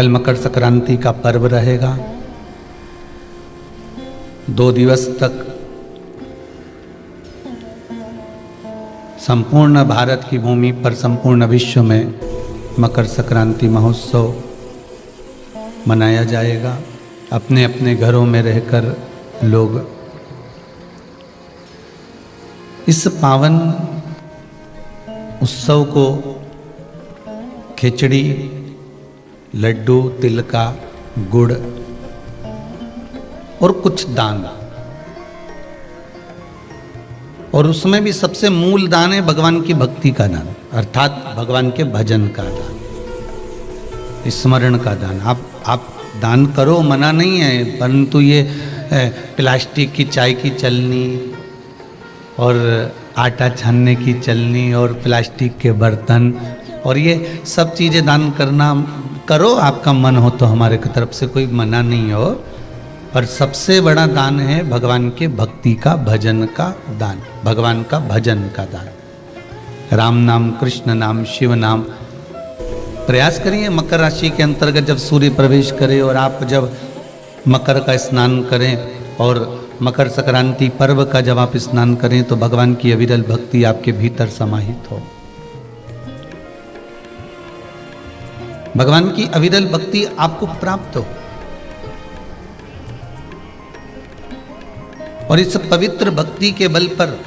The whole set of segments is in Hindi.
कल मकर संक्रांति का पर्व रहेगा। 2 दिवस तक संपूर्ण भारत की भूमि पर, संपूर्ण विश्व में मकर संक्रांति महोत्सव मनाया जाएगा। अपने अपने घरों में रहकर लोग इस पावन उत्सव को खिचड़ी, लड्डू, तिल का गुड़ और कुछ दान, और उसमें भी सबसे मूल दान है भगवान की भक्ति का दान, अर्थात भगवान के भजन का दान, स्मरण का दान। आप दान करो, मना नहीं है, परंतु ये प्लास्टिक की चाय की चलनी और आटा छानने की चलनी और प्लास्टिक के बर्तन और ये सब चीज़ें दान करना करो, आपका मन हो तो, हमारे की तरफ से कोई मना नहीं हो। पर सबसे बड़ा दान है भगवान के भक्ति का, भजन का दान, भगवान का भजन का दान। राम नाम, कृष्ण नाम, शिव नाम। प्रयास करिए मकर राशि के अंतर्गत जब सूर्य प्रवेश करे और आप जब मकर का स्नान करें और मकर संक्रांति पर्व का जब आप स्नान करें तो भगवान की अविरल भक्ति आपके भीतर समाहित हो। भगवान की अविरल भक्ति आपको प्राप्त हो और इस पवित्र भक्ति के बल पर,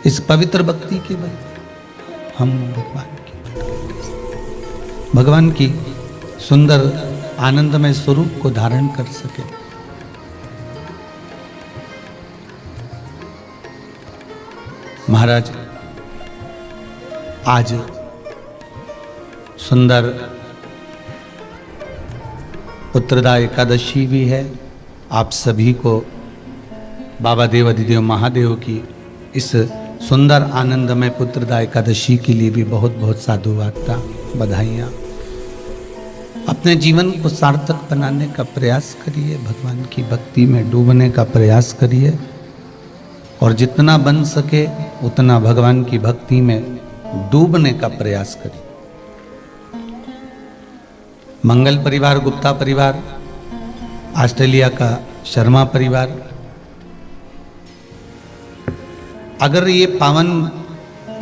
इस पवित्र भक्ति के बल पर हम भगवान की सुंदर आनंदमय स्वरूप को धारण कर सके। महाराज, आज सुंदर पुत्रदा एकादशी भी है। आप सभी को बाबा देव अधिदेव महादेव की इस सुंदर आनंदमय पुत्रदा एकादशी के लिए भी बहुत बहुत साधुवाद, बधाइयाँ। अपने जीवन को सार्थक बनाने का प्रयास करिए, भगवान की भक्ति में डूबने का प्रयास करिए और जितना बन सके उतना भगवान की भक्ति में डूबने का प्रयास करिए। मंगल परिवार, गुप्ता परिवार, ऑस्ट्रेलिया का शर्मा परिवार, अगर ये पावन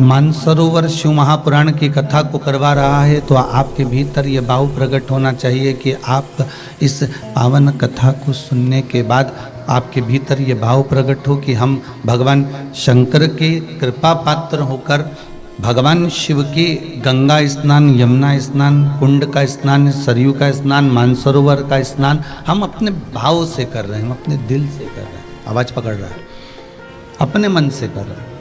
मानसरोवर शिव महापुराण की कथा को करवा रहा है तो आपके भीतर ये भाव प्रकट होना चाहिए कि आप इस पावन कथा को सुनने के बाद आपके भीतर ये भाव प्रकट हो कि हम भगवान शंकर के कृपा पात्र होकर भगवान शिव के गंगा स्नान, यमुना स्नान, कुंड का स्नान, सरयू का स्नान, मानसरोवर का स्नान हम अपने भाव से कर रहे हैं, हम अपने दिल से कर रहे हैं। आवाज पकड़ रहा है, अपने मन से कर रहे हैं।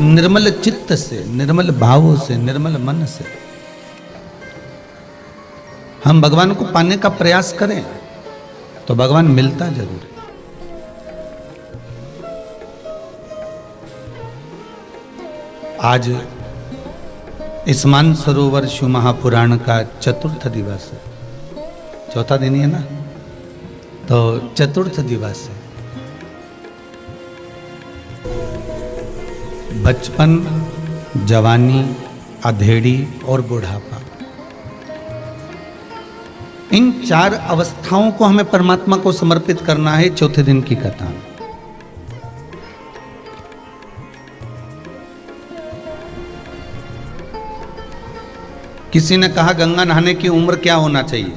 निर्मल चित्त से, निर्मल भावों से, निर्मल मन से हम भगवान को पाने का प्रयास करें तो भगवान मिलता जरूर है। आज इस मानसरोवर शिव महापुराण का चतुर्थ दिवस है, चौथा दिन ही है ना, तो चतुर्थ दिवस है। बचपन, जवानी, अधेड़ी और बुढ़ापा, इन 4 अवस्थाओं को हमें परमात्मा को समर्पित करना है चौथे दिन की कथा में। किसी ने कहा गंगा नहाने की उम्र क्या होना चाहिए?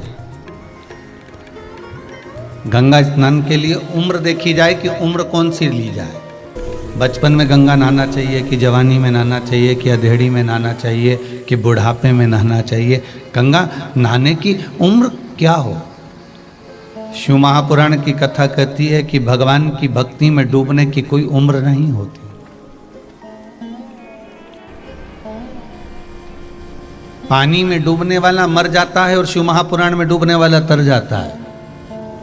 गंगा स्नान के लिए उम्र देखी जाए कि उम्र कौन सी ली जाए। बचपन में गंगा नहाना चाहिए कि जवानी में नहाना चाहिए कि अधेड़ी में नहाना चाहिए कि बुढ़ापे में नहाना चाहिए? गंगा नहाने की उम्र क्या हो? शिव महापुराण की कथा कहती है कि भगवान की भक्ति में डूबने की कोई उम्र नहीं होती। पानी में डूबने वाला मर जाता है और शिव महापुराण में डूबने वाला तर जाता है।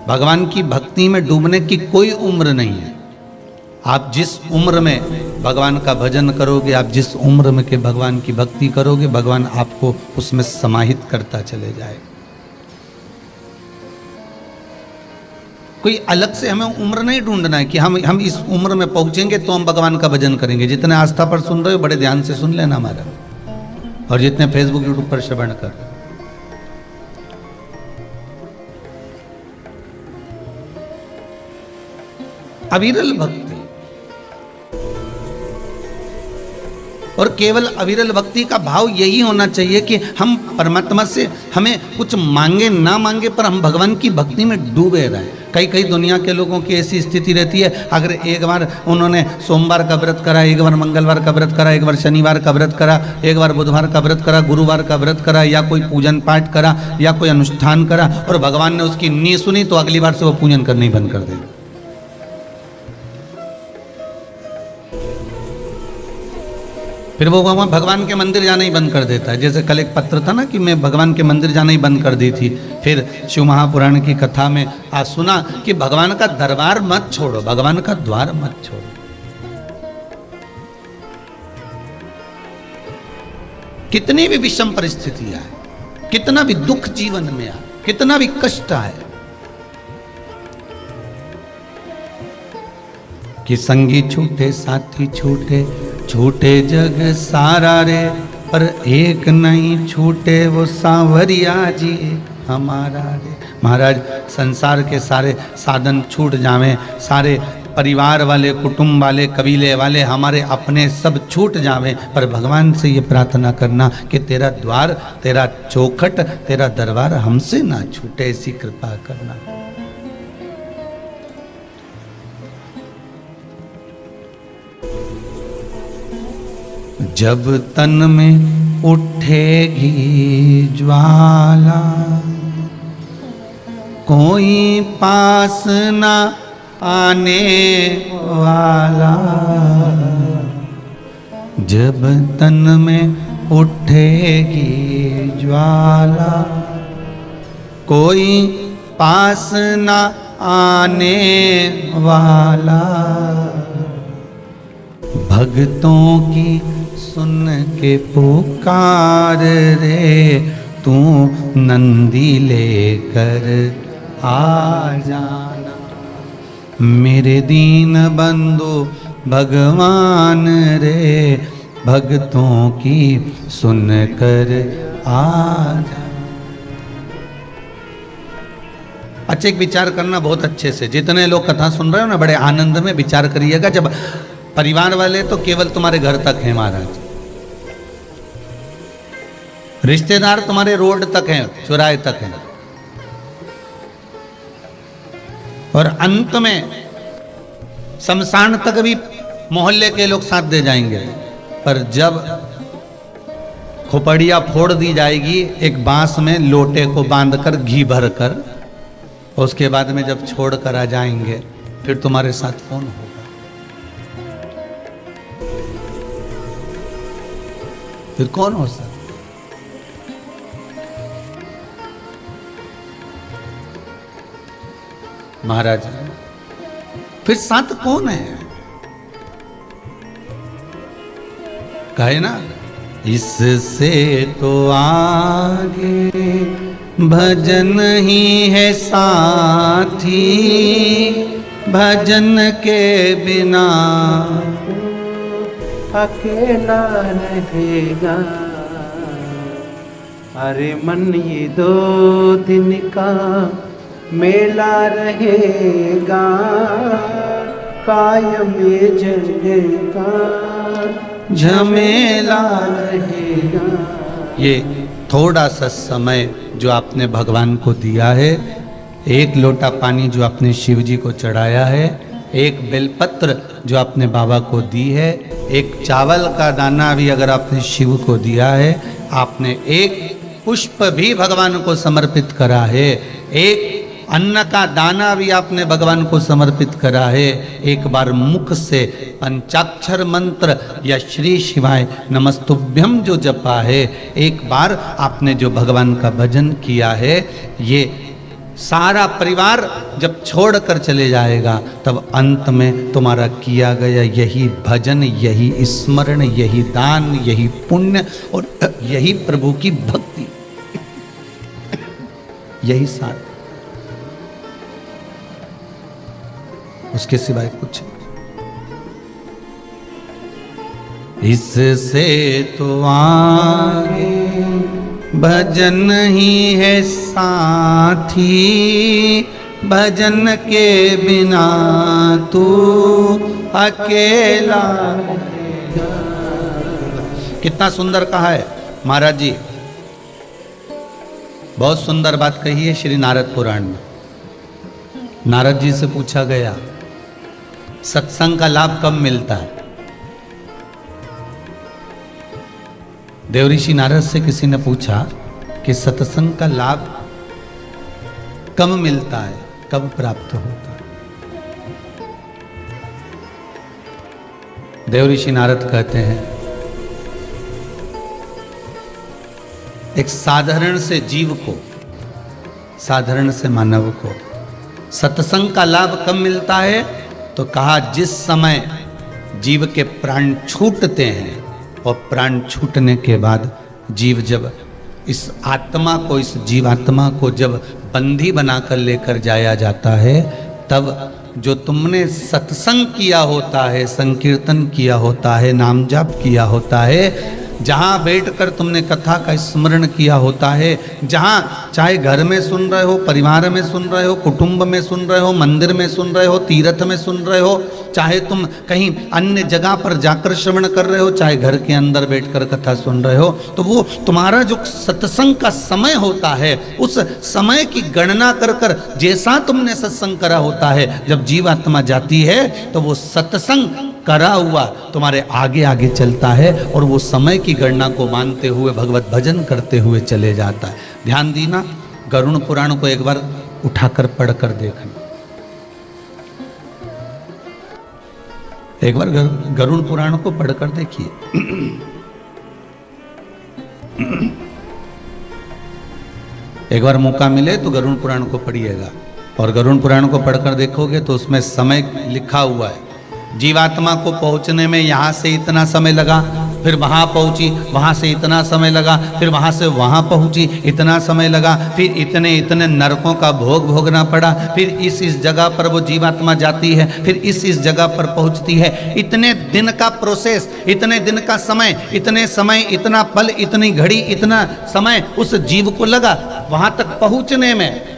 भगवान की भक्ति में डूबने की कोई उम्र नहीं है। आप जिस उम्र में भगवान का भजन करोगे, आप जिस उम्र में के भगवान की भक्ति करोगे, भगवान आपको उसमें समाहित करता चले जाए। कोई अलग से हमें उम्र नहीं ढूंढना है कि हम इस उम्र में पहुंचेंगे तो हम भगवान का भजन करेंगे। जितने आस्था पर सुन रहे हो बड़े ध्यान से सुन लेना हमारा, और जितने फेसबुक यूट्यूब पर श्रवण कर रहे हो। अविरल भक्ति, और केवल अविरल भक्ति का भाव यही होना चाहिए कि हम परमात्मा से हमें कुछ मांगे ना मांगे, पर हम भगवान की भक्ति में डूबे रहें। कई कई दुनिया के लोगों की ऐसी स्थिति रहती है, अगर एक बार उन्होंने सोमवार का व्रत करा, एक बार मंगलवार का व्रत करा, एक बार शनिवार का व्रत करा, एक बार बुधवार का व्रत करा, गुरुवार का व्रत करा, या कोई पूजन पाठ करा या कोई अनुष्ठान करा, और भगवान ने उसकी नी सुनी, तो अगली बार से वो पूजन करना ही बंद कर देगा। फिर वो वहाँ भगवान के मंदिर जाना ही बंद कर देता है। जैसे कल एक पत्र था ना कि मैं भगवान के मंदिर जाना ही बंद कर दी थी। फिर शिव महापुराण की कथा में आज सुना कि भगवान का दरबार मत छोड़ो, भगवान का द्वार मत छोड़ो। कितनी भी विषम परिस्थिति आए, कितना भी दुख जीवन में आए, कितना भी कष्ट आए, कि संगी छूटे साथी छूटे, छूटे जग सारा रे, पर एक नहीं छूटे वो सांवरिया जी हमारा रे। महाराज संसार के सारे साधन छूट जावें, सारे परिवार वाले, कुटुंब वाले, कबीले वाले, हमारे अपने सब छूट जावें, पर भगवान से ये प्रार्थना करना कि तेरा द्वार, तेरा चौखट, तेरा दरबार हमसे ना छूटे, ऐसी कृपा करना। जब तन में उठेगी ज्वाला, कोई पास ना आने वाला। जब तन में उठेगी ज्वाला, कोई पास ना आने वाला। भक्तों की सुन के पुकार रे, तू नंदी लेकर आ जाना। मेरे दीन बंधु भगवान रे, भक्तों की सुन कर आ जाना। अच्छे एक विचार करना बहुत अच्छे से, जितने लोग कथा सुन रहे हो ना, बड़े आनंद में विचार करिएगा। जब परिवार वाले तो केवल तुम्हारे घर तक हैं महाराज, रिश्तेदार तुम्हारे रोड तक हैं, चौराहे तक हैं, और अंत में शमशान तक भी मोहल्ले के लोग साथ दे जाएंगे। पर जब खोपड़िया फोड़ दी जाएगी एक बांस में लोटे को बांधकर घी भर कर, उसके बाद में जब छोड़ कर आ जाएंगे, फिर तुम्हारे साथ कौन होगा? फिर कौन हो सकता? महाराज फिर साथ कौन है? कहे ना, इससे तो आगे भजन ही है साथी, भजन के बिना अकेला रहेगा। अरे मन ये 2 दिन का मेला रहेगा, कायम ये जग का झमेला रहेगा। ये थोड़ा सा समय जो आपने भगवान को दिया है, एक लोटा पानी जो आपने शिव जी को चढ़ाया है, एक बेलपत्र जो आपने बाबा को दी है, एक चावल का दाना भी अगर आपने शिव को दिया है, आपने एक पुष्प भी भगवान को समर्पित करा है, एक अन्न का दाना भी आपने भगवान को समर्पित करा है, एक बार मुख से पंचाक्षर मंत्र या श्री शिवाय नमस्तुभ्यम जो जपा है, एक बार आपने जो भगवान का भजन किया है, ये सारा परिवार जब छोड़ कर चले जाएगा, तब अंत में तुम्हारा किया गया यही भजन, यही स्मरण, यही दान, यही पुण्य और यही प्रभु की भक्ति, यही सारा। उसके सिवाय कुछ नहीं। इससे तो आगे भजन ही है साथी, भजन के बिना तू अकेला। कितना सुंदर कहा है महाराज जी, बहुत सुंदर बात कही है श्री नारद पुराण में। नारद जी से पूछा गया सत्संग का लाभ कब मिलता है। देवऋषि नारद से किसी ने पूछा कि सत्संग का लाभ कब मिलता है, कब प्राप्त होता है। देवऋषि नारद कहते हैं एक साधारण से जीव को, साधारण से मानव को सत्संग का लाभ कब मिलता है, तो कहा जिस समय जीव के प्राण छूटते हैं और प्राण छूटने के बाद जीव जब इस आत्मा को, इस जीवात्मा को जब बंदी बनाकर लेकर जाया जाता है, तब जो तुमने सत्संग किया होता है, संकीर्तन किया होता है, नाम जाप किया होता है, जहाँ बैठकर तुमने कथा का स्मरण किया होता है, जहाँ चाहे घर में सुन रहे हो, परिवार में सुन रहे हो, कुटुंब में सुन रहे हो, मंदिर में सुन रहे हो, तीर्थ में सुन रहे हो, चाहे तुम कहीं अन्य जगह पर जाकर श्रवण कर रहे हो, चाहे घर के अंदर बैठकर कथा सुन रहे हो, तो वो तुम्हारा जो सत्संग का समय होता है, उस समय की गणना कर कर जैसा तुमने सत्संग करा होता है, जब जीवात्मा जाती है तो वो सत्संग करा हुआ तुम्हारे आगे आगे चलता है और वो समय की गणना को मानते हुए भगवत भजन करते हुए चले जाता है। ध्यान दीना, गरुड़ पुराण को एक बार उठाकर पढ़कर देखना, एक बार गरुड़ पुराण को पढ़कर देखिए। एक बार मौका मिले तो गरुड़ पुराण को पढ़िएगा, और गरुड़ पुराण को पढ़कर देखोगे तो उसमें समय लिखा हुआ है। जीवात्मा को पहुंचने में यहाँ से इतना समय लगा, फिर वहाँ पहुँची, वहाँ से इतना समय लगा, फिर वहाँ से वहाँ पहुँची, इतना समय लगा, फिर इतने इतने नरकों का भोग भोगना पड़ा, फिर इस जगह पर वो जीवात्मा जाती है, फिर इस जगह पर पहुँचती है। इतने दिन का प्रोसेस, इतने दिन का समय, इतने समय, इतना पल, इतनी घड़ी, इतना समय उस जीव को लगा वहाँ तक पहुँचने में।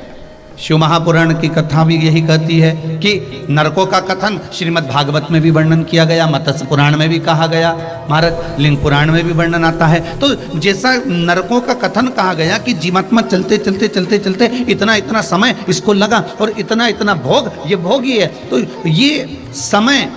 शिव महापुराण की कथा भी यही कहती है कि नरकों का कथन श्रीमद् भागवत में भी वर्णन किया गया, मत्स्य पुराण में भी कहा गया, महाराज लिंग पुराण में भी वर्णन आता है। तो जैसा नरकों का कथन कहा गया कि जीवात्मा चलते चलते चलते चलते इतना इतना समय इसको लगा और इतना इतना भोग, ये भोग ही है। तो ये समय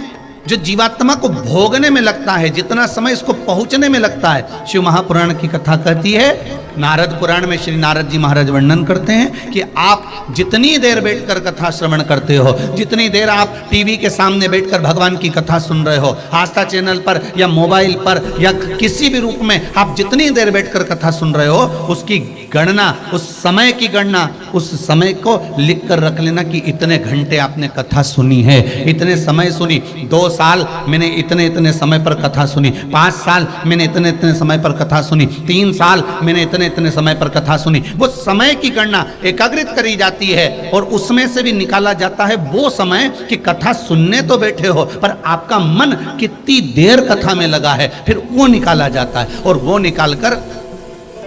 जो जीवात्मा को भोगने में लगता है, जितना समय इसको पहुंचने में लगता है, शिव महापुराण की कथा कहती है। नारद पुराण में श्री नारद जी महाराज वर्णन करते हैं कि आप जितनी देर बैठकर कथा श्रवण करते हो, जितनी देर आप टीवी के सामने बैठकर भगवान की कथा सुन रहे हो, आस्था चैनल पर या मोबाइल पर या किसी भी रूप में आप जितनी देर बैठकर कथा सुन रहे हो, उसकी गणना, उस समय की गणना, उस समय को लिख कर रख लेना कि इतने घंटे आपने कथा सुनी है, इतने समय सुनी। 2 साल मैंने इतने इतने समय पर कथा सुनी, 5 साल मैंने इतने इतने समय पर कथा सुनी, 3 साल मैंने इतने इतने समय पर कथा सुनी। वो समय की गणना एकाग्रित करी जाती है और उसमें से भी निकाला जाता है वो समय कि कथा सुनने तो बैठे हो, पर आपका मन कितनी देर कथा में लगा है, फिर वो निकाला जाता है। और वो निकालकर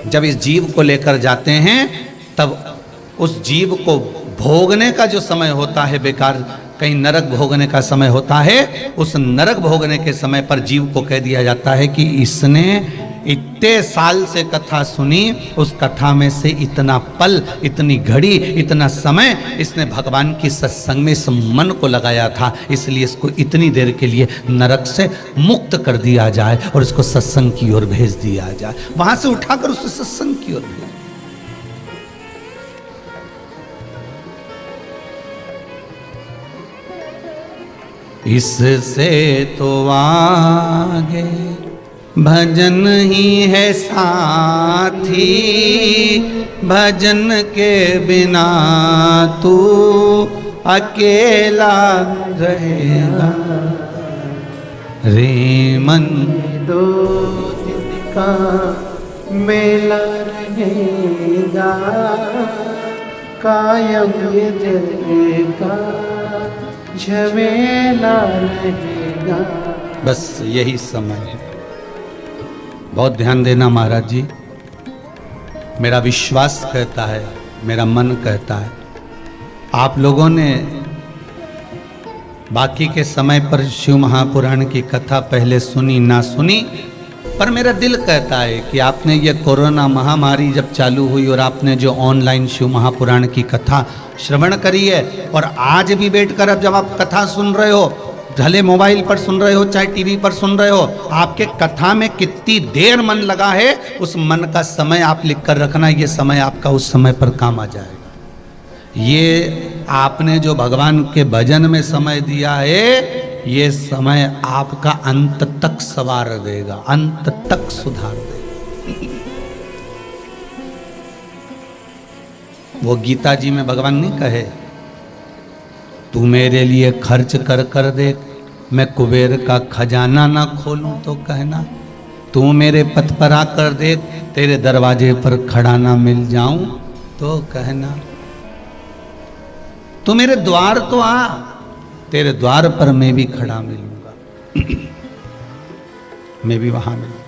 जब इस जीव को लेकर जाते हैं, तब उस जीव को भोगने का जो समय होता है, बेकार कहीं नरक भोगने का समय होता है, उस नरक भोगने के समय पर जीव को कह दिया जाता है कि इसने इतने साल से कथा सुनी, उस कथा में से इतना पल, इतनी घड़ी, इतना समय इसने भगवान की सत्संग में इस मन को लगाया था, इसलिए इसको इतनी देर के लिए नरक से मुक्त कर दिया जाए और इसको सत्संग की ओर भेज दिया जाए। वहां से उठाकर उसे सत्संग की ओर भेज। इससे तो आगे भजन ही है साथी, भजन के बिना तू अकेला रहेगा। रे मन 2 दिन का मेला रहेगा, कायम ये जगेगा, झमेला रहेगा। बस यही समय है। बहुत ध्यान देना महाराज जी। मेरा विश्वास कहता है, मेरा मन कहता है, आप लोगों ने बाकी के समय पर शिव महापुराण की कथा पहले सुनी ना सुनी, पर मेरा दिल कहता है कि आपने ये कोरोना महामारी जब चालू हुई और आपने जो ऑनलाइन शिव महापुराण की कथा श्रवण करी है, और आज भी बैठकर अब जब आप कथा सुन रहे हो, भले मोबाइल पर सुन रहे हो चाहे टीवी पर सुन रहे हो, आपके कथा में कितनी देर मन लगा है, उस मन का समय आप लिख कर रखना। ये समय आपका उस समय पर काम आ जाएगा। ये आपने जो भगवान के भजन में समय दिया है, ये समय आपका अंत तक सवार देगा, अंत तक सुधार देगा। वो गीता जी में भगवान नहीं कहे, तू मेरे लिए खर्च कर कर दे, मैं कुबेर का खजाना ना खोलूं तो कहना, तू मेरे पथ पर आकर देख, तेरे दरवाजे पर खड़ा ना मिल जाऊं तो कहना, तू मेरे द्वार तो आ, तेरे द्वार पर मैं भी खड़ा मिलूंगा, मैं भी वहां मिलूंगा।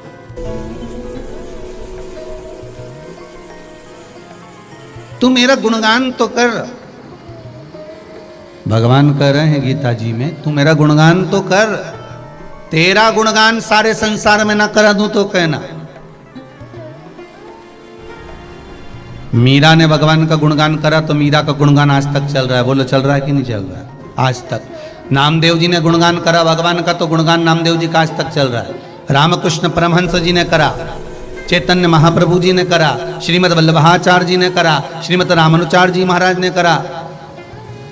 तू मेरा गुणगान तो कर, भगवान कह रहे हैं गीता जी में, तू मेरा गुणगान तो कर, तेरा गुणगान सारे संसार में ना करा दूं तो कहना। मीरा ने भगवान का गुणगान करा तो मीरा का गुणगान आज तक चल रहा है। बोलो चल रहा है कि नहीं चल रहा है? आज तक। नामदेव जी ने गुणगान करा भगवान का तो गुणगान नामदेव जी का आज तक चल रहा है। रामकृष्ण परमहंस जी ने करा, चैतन्य महाप्रभु जी ने करा, श्रीमद वल्लभाचार्य जी ने करा, श्रीमद रामानुचार्य जी महाराज ने करा।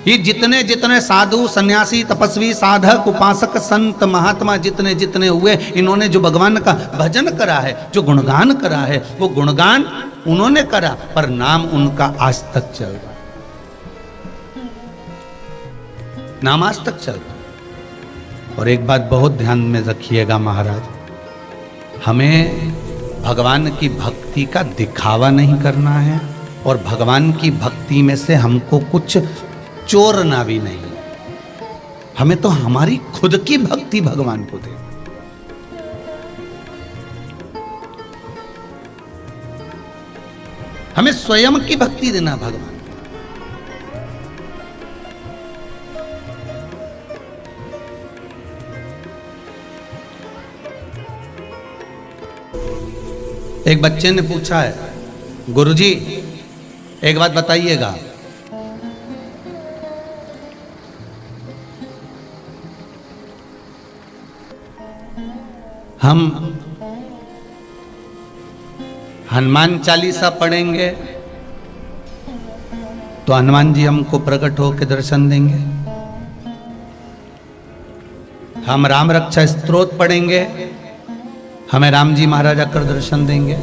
ये जितने जितने साधु सन्यासी तपस्वी साधक उपासक संत महात्मा जितने जितने हुए, इन्होंने जो भगवान का भजन करा है, जो गुणगान करा है, वो गुणगान उन्होंने करा, पर नाम उनका आज तक चल रहा है, नाम आज तक चल रहा है। और एक बात बहुत ध्यान में रखिएगा महाराज, हमें भगवान की भक्ति का दिखावा नहीं करना है, और भगवान की भक्ति में से हमको कुछ चोरना भी नहीं। हमें तो हमारी खुद की भक्ति भगवान को दे। हमें स्वयं की भक्ति देना भगवान। एक बच्चे ने पूछा है, गुरुजी एक बात बताइएगा, हम हनुमान चालीसा पढ़ेंगे तो हनुमान जी हमको प्रकट होकर दर्शन देंगे, हम राम रक्षा स्तोत्र पढ़ेंगे, हमें राम जी महाराज आकर दर्शन देंगे।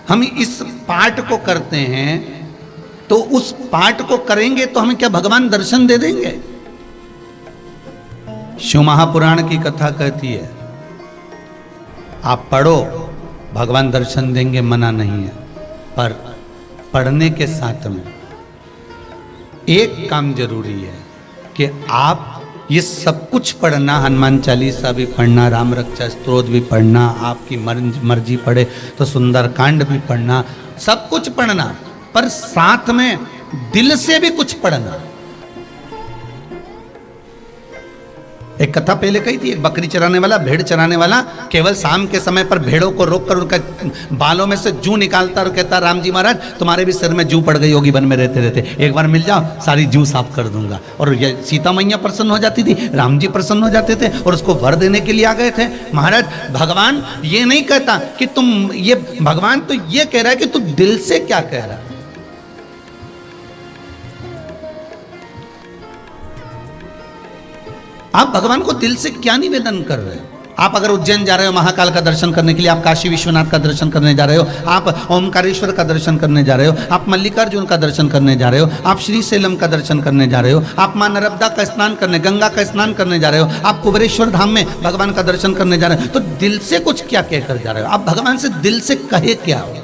हम इस पाठ को करते हैं तो उस पाठ को करेंगे तो हमें क्या भगवान दर्शन दे देंगे? शिव महापुराण की कथा कहती है, आप पढ़ो भगवान दर्शन देंगे, मना नहीं है, पर पढ़ने के साथ में एक काम जरूरी है कि आप ये सब कुछ पढ़ना, हनुमान चालीसा भी पढ़ना, राम रक्षा स्तोत्र भी पढ़ना, आपकी मर्जी पड़े तो सुंदरकांड भी पढ़ना, सब कुछ पढ़ना, पर साथ में दिल से भी कुछ पढ़ना। एक कथा पहले कही थी, एक बकरी चराने वाला, भेड़ चराने वाला केवल शाम के समय पर भेड़ों को रोककर उनका बालों में से जू निकालता और कहता, राम जी महाराज तुम्हारे भी सिर में जू पड़ गई होगी वन में रहते रहते, एक बार मिल जाओ सारी जू साफ कर दूंगा। और ये सीता मैया प्रसन्न हो जाती थी, राम जी प्रसन्न हो जाते थे और उसको वर देने के लिए आ गए थे। महाराज भगवान ये नहीं कहता कि तुम ये, भगवान तो ये कह रहा है कि तू दिल से क्या कह रहा है। आप भगवान को दिल से क्या निवेदन कर रहे हो? आप अगर उज्जैन जा रहे हो महाकाल का दर्शन करने के लिए, आप काशी विश्वनाथ का दर्शन करने जा रहे हो, आप ओमकारेश्वर का दर्शन करने जा रहे हो, आप मल्लिकार्जुन का दर्शन करने जा रहे हो, आप श्री सेलम का दर्शन करने जा रहे हो, आप मां नर्मदा का स्नान करने, गंगा का स्नान करने जा रहे हो, आप कुबेरेश्वर धाम में भगवान का दर्शन करने जा रहे हो, तो दिल से कुछ क्या कहकर जा रहे हो? आप भगवान से दिल से कहे क्या हो?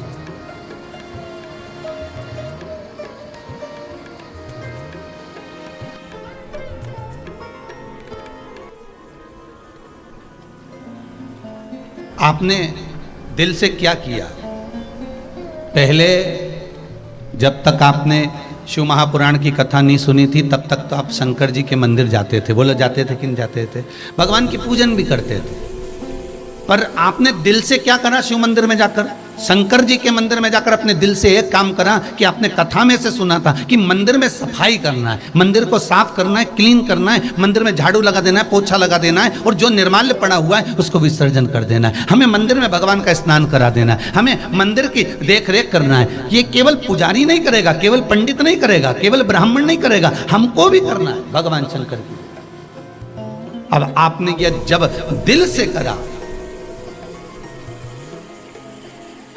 आपने दिल से क्या किया? पहले जब तक आपने शिव महापुराण की कथा नहीं सुनी थी तब तक तो आप शंकर जी के मंदिर जाते थे। बोलो जाते थे कि नहीं जाते थे? भगवान की पूजन भी करते थे, पर आपने दिल से क्या करा? शिव मंदिर में जाकर, शंकर जी के मंदिर में जाकर अपने दिल से एक काम करा कि आपने कथा में से सुना था कि मंदिर में सफाई करना है, मंदिर को साफ करना है, क्लीन करना है, मंदिर में झाड़ू लगा देना है, पोछा लगा देना है, और जो निर्माल्य पड़ा हुआ है उसको विसर्जन कर देना है। हमें मंदिर में भगवान का स्नान करा देना है, हमें मंदिर की देख रेख करना है। ये केवल पुजारी नहीं करेगा, केवल पंडित नहीं करेगा, केवल ब्राह्मण नहीं करेगा, हमको भी करना है भगवान शंकर की। अब आपने यह जब दिल से करा,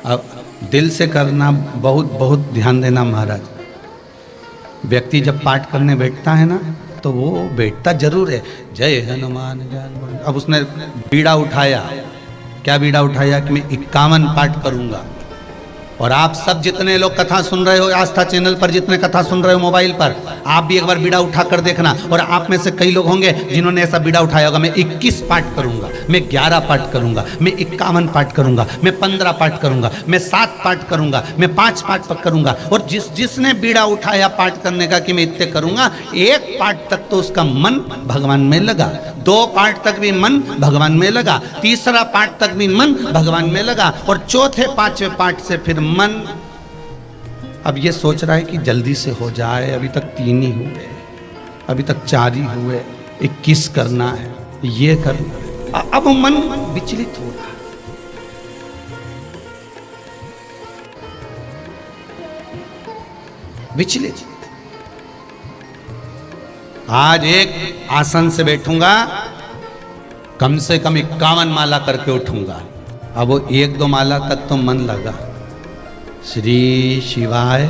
अब दिल से करना बहुत बहुत ध्यान देना महाराज। व्यक्ति जब पाठ करने बैठता है ना तो वो बैठता जरूर है, जय हनुमान ज्ञान। अब उसने बीड़ा उठाया, क्या बीड़ा उठाया कि मैं 51 पाठ करूंगा। और आप सब जितने लोग कथा सुन रहे हो आस्था चैनल पर, जितने कथा सुन रहे हो मोबाइल पर, आप भी एक बार बीड़ा उठा कर देखना। और आप में से कई लोग होंगे जिन्होंने ऐसा बीड़ा उठाया होगा, मैं 21 पाठ करूंगा, मैं 11 पाठ करूंगा, मैं 51 पाठ करूंगा, मैं 15 पाठ करूंगा, मैं 7 पाठ करूंगा, मैं 5 पाठ करूंगा। और जिसने बीड़ा उठाया पाठ करने का कि मैं इतने करूंगा, 1 पाठ तक तो उसका मन भगवान में लगा, 2 पाठ तक भी मन भगवान में लगा, 3रा पाठ तक भी मन भगवान में लगा, और 4थे 5वें पाठ से फिर मन अब ये सोच रहा है कि जल्दी से हो जाए, अभी तक 3 ही हुए, अभी तक 4 ही हुए, 21 करना है, ये करना। अब मन विचलित हो रहा है। विचलित। आज एक आसन से बैठूंगा, कम से कम 51 माला करके उठूंगा। अब वो 1-2 माला तक तो मन लगा, श्री शिवाय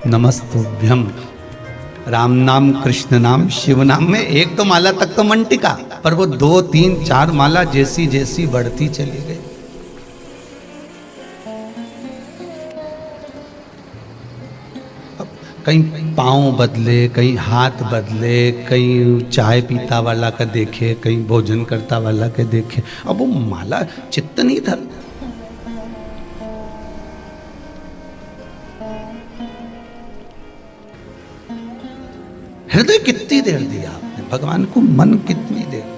नमस्तुभ्यम, राम नाम कृष्ण नाम शिव नाम में 1-2 माला तक तो मन टिका, पर वो 2, 3, 4 माला जैसी जैसी बढ़ती चली गई। कहीं पाँव बदले, कहीं हाथ बदले, कहीं चाय पीता वाला का देखे, कहीं भोजन करता वाला के देखे। अब वो माला चित्त नहीं था। हृदय कितनी देर दिया आपने भगवान को, मन कितनी देर दिया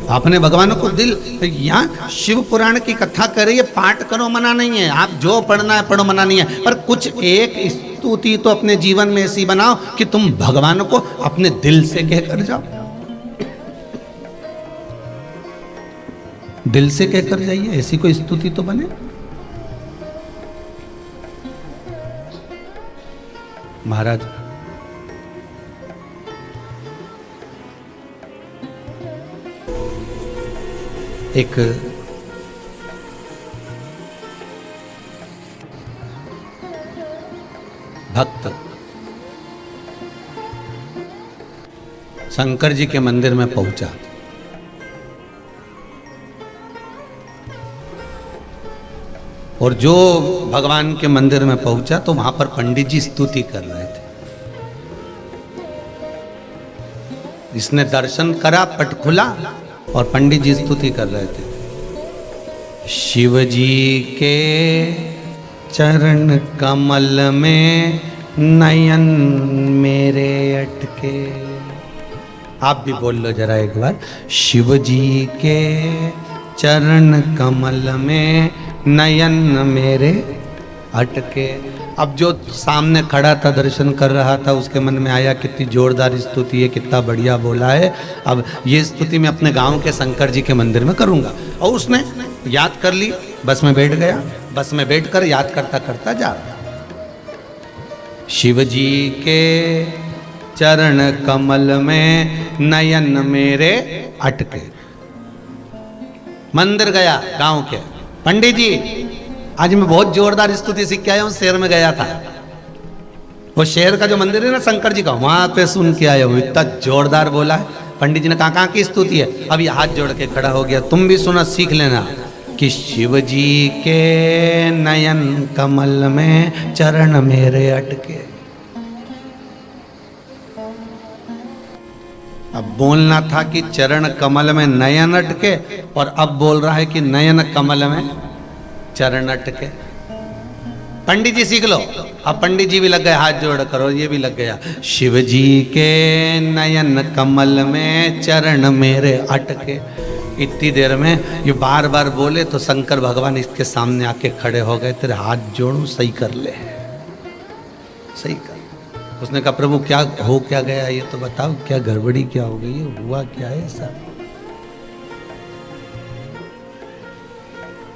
आपने भगवान को, दिल। यहाँ शिव पुराण की कथा करे, पाठ करो मना नहीं है, आप जो पढ़ना है पढ़ो मना नहीं है, पर कुछ एक स्तुति तो अपने जीवन में ऐसी बनाओ कि तुम भगवान को अपने दिल से कहकर जाओ, दिल से कहकर जाइए, ऐसी कोई स्तुति तो बने। महाराज एक भक्त शंकर जी के मंदिर में पहुंचा, और जो भगवान के मंदिर में पहुंचा तो वहां पर पंडित जी स्तुति कर रहे थे। इसने दर्शन करा, पट खुला, और पंडित जी स्तुति कर रहे थे। शिव जी के चरण कमल में नयन मेरे अटके। आप भी बोल लो जरा एक बार, शिव जी के चरण कमल में नयन मेरे अटके। अब जो सामने खड़ा था दर्शन कर रहा था, उसके मन में आया कितनी जोरदार स्तुति है, कितना बढ़िया बोला है, अब ये स्तुति मैं अपने गांव के शंकर जी के मंदिर में करूंगा। और उसने याद कर ली, बस में बैठ गया, बस में बैठकर याद करता करता जा रहा। शिव जी के चरण कमल में नयन मेरे अटके। मंदिर गया गांव के, पंडित जी आज मैं बहुत जोरदार स्तुति सीख के आया हूँ, शहर में गया था, वो शहर का जो मंदिर है ना शंकर जी का, वहां पे सुन के आया हूँ, इतना जोरदार बोला है। पंडित जी ने कहा कहाँ की स्तुति है? अभी हाथ जोड़ के खड़ा हो गया, तुम भी सुना सीख लेना कि शिव जी के नयन कमल में चरण मेरे अटके। अब बोलना था कि चरण कमल में नयन अटके, और अब बोल रहा है कि नयन कमल में चरण अटके। पंडित जी सीख लो। अब पंडित जी भी लग गए हाथ जोड़ करो, ये भी लग गया। शिव जी के नयन कमल में चरण मेरे अटके। इतनी देर में ये बार बार बोले तो शंकर भगवान इसके सामने आके खड़े हो गए। तेरे हाथ जोड़ू, सही कर ले, सही कर। उसने कहा प्रभु क्या हो क्या गया ये तो बताओ, क्या गड़बड़ी क्या हो गई, हुआ क्या है सब,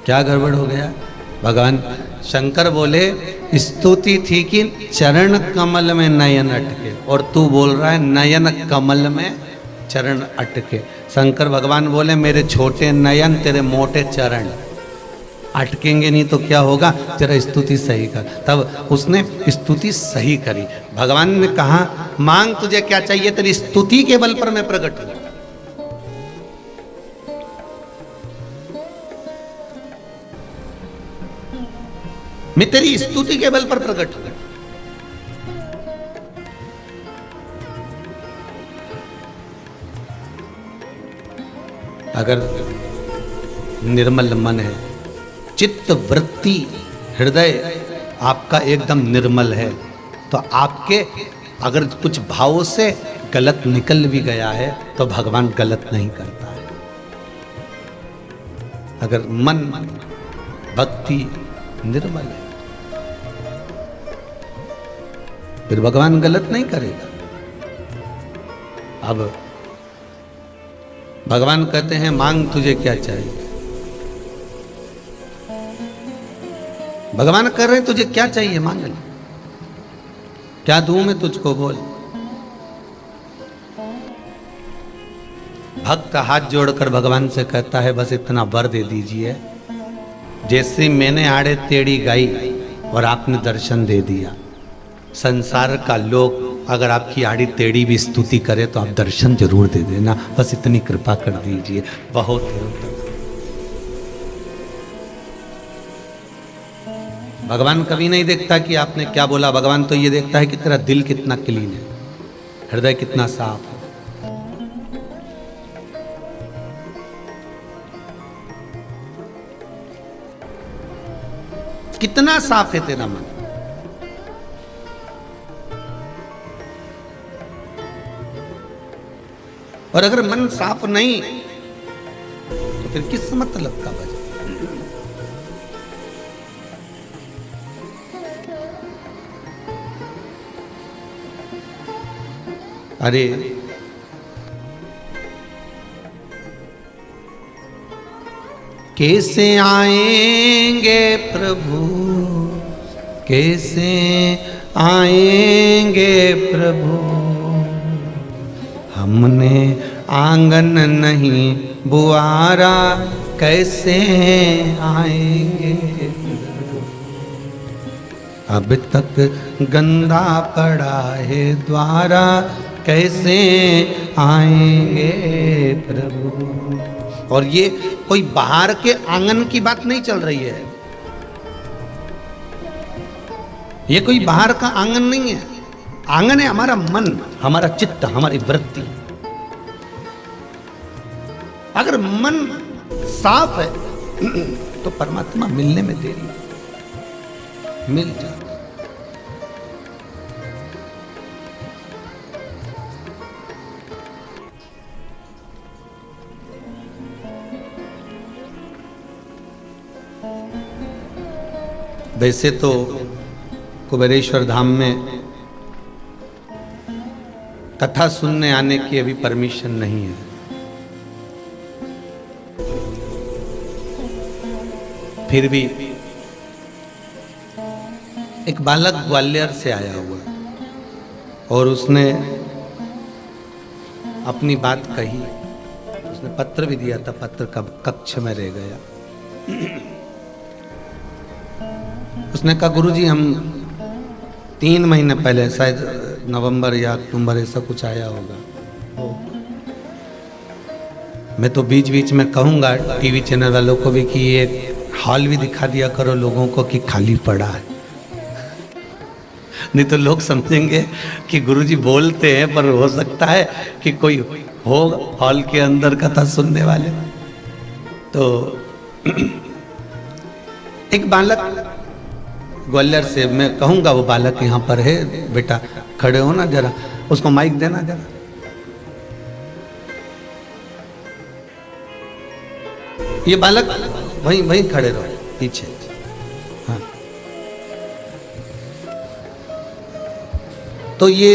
क्या गड़बड़ हो गया। भगवान शंकर बोले स्तुति थी कि चरण कमल में नयन अटके, और तू बोल रहा है नयन कमल में चरण अटके। शंकर भगवान बोले मेरे छोटे नयन तेरे मोटे चरण, अटकेंगे नहीं तो क्या होगा, तेरा स्तुति सही कर। तब उसने स्तुति सही करी। भगवान ने कहा मांग तुझे क्या चाहिए, तेरी स्तुति के बल पर मैं प्रकट हूं। मैं तेरी स्तुति के बल पर प्रकट हूं। अगर निर्मल मन है, चित्त वृत्ति हृदय आपका एकदम निर्मल है, तो आपके अगर कुछ भावों से गलत निकल भी गया है तो भगवान गलत नहीं करता है। अगर मन भक्ति निर्मल है फिर भगवान गलत नहीं करेगा। अब भगवान कहते हैं मांग तुझे क्या चाहिए। भगवान कह रहे हैं तुझे क्या चाहिए मांग ले, क्या दूं मैं तुझको, बोल। भक्त हाथ जोड़कर भगवान से कहता है बस इतना वर दे दीजिए, जैसे मैंने आड़े टेढ़ी गाई और आपने दर्शन दे दिया। संसार का लोग अगर आपकी आड़ी टेढ़ी भी स्तुति करे तो आप दर्शन जरूर दे देना, बस इतनी कृपा कर दीजिए, बहुत है। भगवान कभी नहीं देखता कि आपने क्या बोला, भगवान तो ये देखता है कि तेरा दिल कितना क्लीन है, हृदय कितना साफ है। कितना साफ है तेरा मन। और अगर मन साफ नहीं तो फिर किस मतलब का भजन। अरे कैसे आएंगे प्रभु, कैसे आएंगे प्रभु, हमने आंगन नहीं बुआरा, कैसे आएंगे। अब तक गंदा पड़ा है द्वारा, कैसे आएंगे प्रभु। और ये कोई बाहर के आंगन की बात नहीं चल रही है, ये कोई बाहर का आंगन नहीं है। आंगन है हमारा मन, हमारा चित्त, हमारी वृत्ति। अगर मन साफ है तो परमात्मा मिलने में देरी, मिल जाए। वैसे तो कुबेरेश्वर धाम में कथा सुनने आने की अभी परमिशन नहीं है। फिर भी एक बालक ग्वालियर से आया हुआ और उसने अपनी बात कही, उसने पत्र भी दिया था, पत्र कब कक्ष में रह गया। उसने कहा गुरुजी हम 3 महीने पहले, शायद नवंबर या अक्टूबर ऐसा कुछ आया होगा। मैं तो बीच बीच में कहूँगा टीवी चैनल वालों को भी कि ये हॉल भी दिखा दिया करो लोगों को कि खाली पड़ा है। नहीं तो लोग समझेंगे कि गुरुजी बोलते हैं, पर हो सकता है कि कोई हो हॉल के अंदर कथा सुनने वाले। तो एक बालक ग्वालियर से, मैं कहूँगा वो बालक यहाँ पर है, बेटा खड़े हो ना जरा, उसको माइक देना जरा। ये बालक वहीं वहीं खड़े रहो पीछे। हाँ, तो ये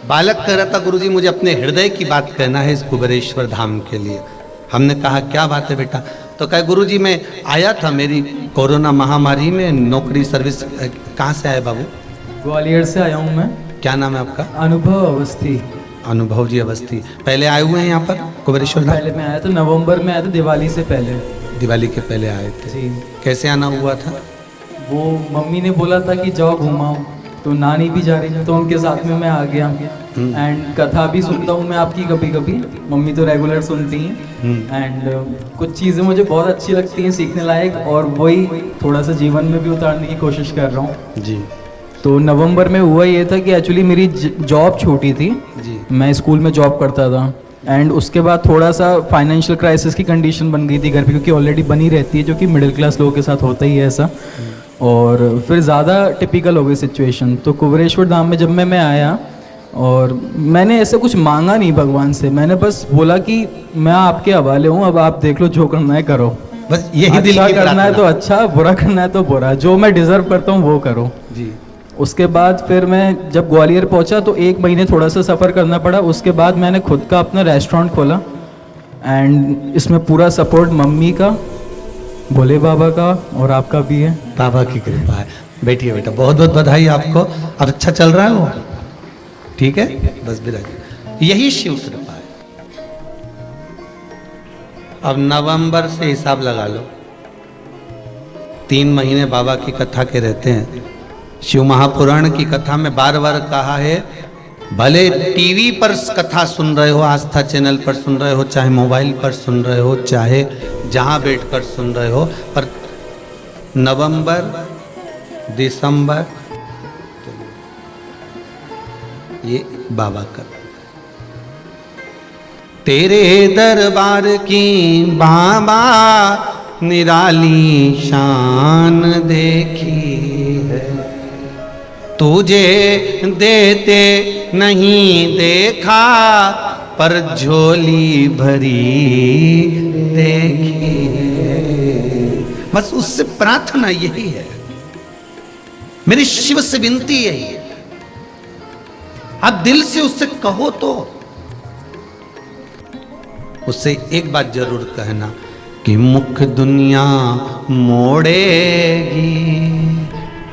बालक कह रहा था गुरुजी मुझे अपने हृदय की बात कहना है इस कुबेरेश्वर धाम के लिए। हमने कहा क्या बात है बेटा? तो कहे गुरुजी मैं आया था, मेरी कोरोना महामारी में नौकरी सर्विस। कहाँ से आए बाबू? ग्वालियर से आया हूँ मैं। क्या नाम है आपका? अनुभव अवस्थी। अनुभव जी अवस्थी। पहले आए हुए हैं यहाँ पर कुबेरेश्वर धाम? पहले मैं आया था, नवंबर में आया था, दिवाली से पहले। दिवाली के पहले आए थे जी। कैसे आना हुआ था? वो मम्मी ने बोला था कि जाओ घुमाओ, तो नानी भी जा रही थी तो उनके साथ में मैं आ गया। एंड कथा भी सुनता हूँ मैं आपकी कभी कभी, मम्मी तो रेगुलर सुनती हैं। एंड कुछ चीज़ें मुझे बहुत अच्छी लगती हैं, सीखने लायक, और वही थोड़ा सा जीवन में भी उतारने की कोशिश कर रहा हूँ जी। तो नवंबर में हुआ ये था कि एक्चुअली मेरी जॉब छूटी थी जी। मैं स्कूल में जॉब करता था। एंड उसके बाद थोड़ा सा फाइनेंशियल क्राइसिस की कंडीशन बन गई थी घर पे, क्योंकि ऑलरेडी बनी रहती है, जो कि मिडिल क्लास लोगों के साथ होता ही है ऐसा। और फिर ज़्यादा टिपिकल हो गई सिचुएशन। तो कुबेरेश्वर धाम में जब मैं आया, और मैंने ऐसा कुछ मांगा नहीं भगवान से, मैंने बस बोला कि मैं आपके हवाले हूँ, अब आप देख लो जो करना है करो। बस यही दिल अच्छा की करना है प्रार्थना। तो अच्छा, बुरा करना है तो बुरा, जो मैं डिजर्व करता हूँ वो करो। जी। उसके बाद फिर मैं जब ग्वालियर पहुंचा तो 1 महीने थोड़ा सा सफ़र करना पड़ा। उसके बाद मैंने खुद का अपना रेस्टोरेंट खोला, एंड इसमें पूरा सपोर्ट मम्मी का, भोले बाबा का और आपका भी है। बाबा की कृपा है। बैठिए बेटा, बहुत बहुत बधाई आपको। अब अच्छा चल रहा है वो? ठीक है, बस विराज, यही शिव कृपा है। अब नवंबर से हिसाब लगा लो, 3 महीने बाबा की कथा के रहते हैं। शिव महापुराण की कथा में बार बार कहा है, भले टीवी पर कथा सुन रहे हो, आस्था चैनल पर सुन रहे हो, चाहे मोबाइल पर सुन रहे हो, चाहे जहां बैठकर सुन रहे हो, पर नवंबर दिसंबर ये बाबा का। तेरे दरबार की बाबा निराली शान देखी है, तुझे देते नहीं देखा पर झोली भरी देखी है। बस उससे प्रार्थना यही है, मेरी शिव से विनती यही है। आप दिल से उससे कहो तो उससे एक बात जरूर कहना कि मुख दुनिया मोड़ेगी,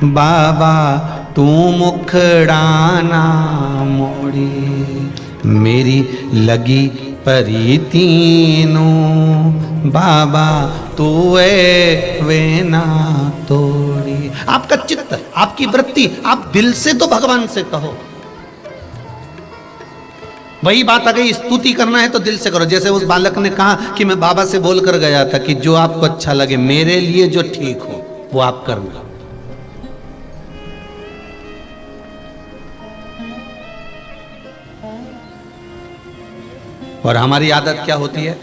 बाबा तू मुखड़ाना मोड़ी, मेरी लगी परी तीनों, बाबा तू वे ना तोड़ी। आपका चित्त, आपकी वृत्ति, आप दिल से तो भगवान से कहो। वही बात आ गई, स्तुति करना है तो दिल से करो। जैसे उस बालक ने कहा कि मैं बाबा से बोल कर गया था कि जो आपको अच्छा लगे, मेरे लिए जो ठीक हो वो आप करना। और हमारी आदत क्या होती है,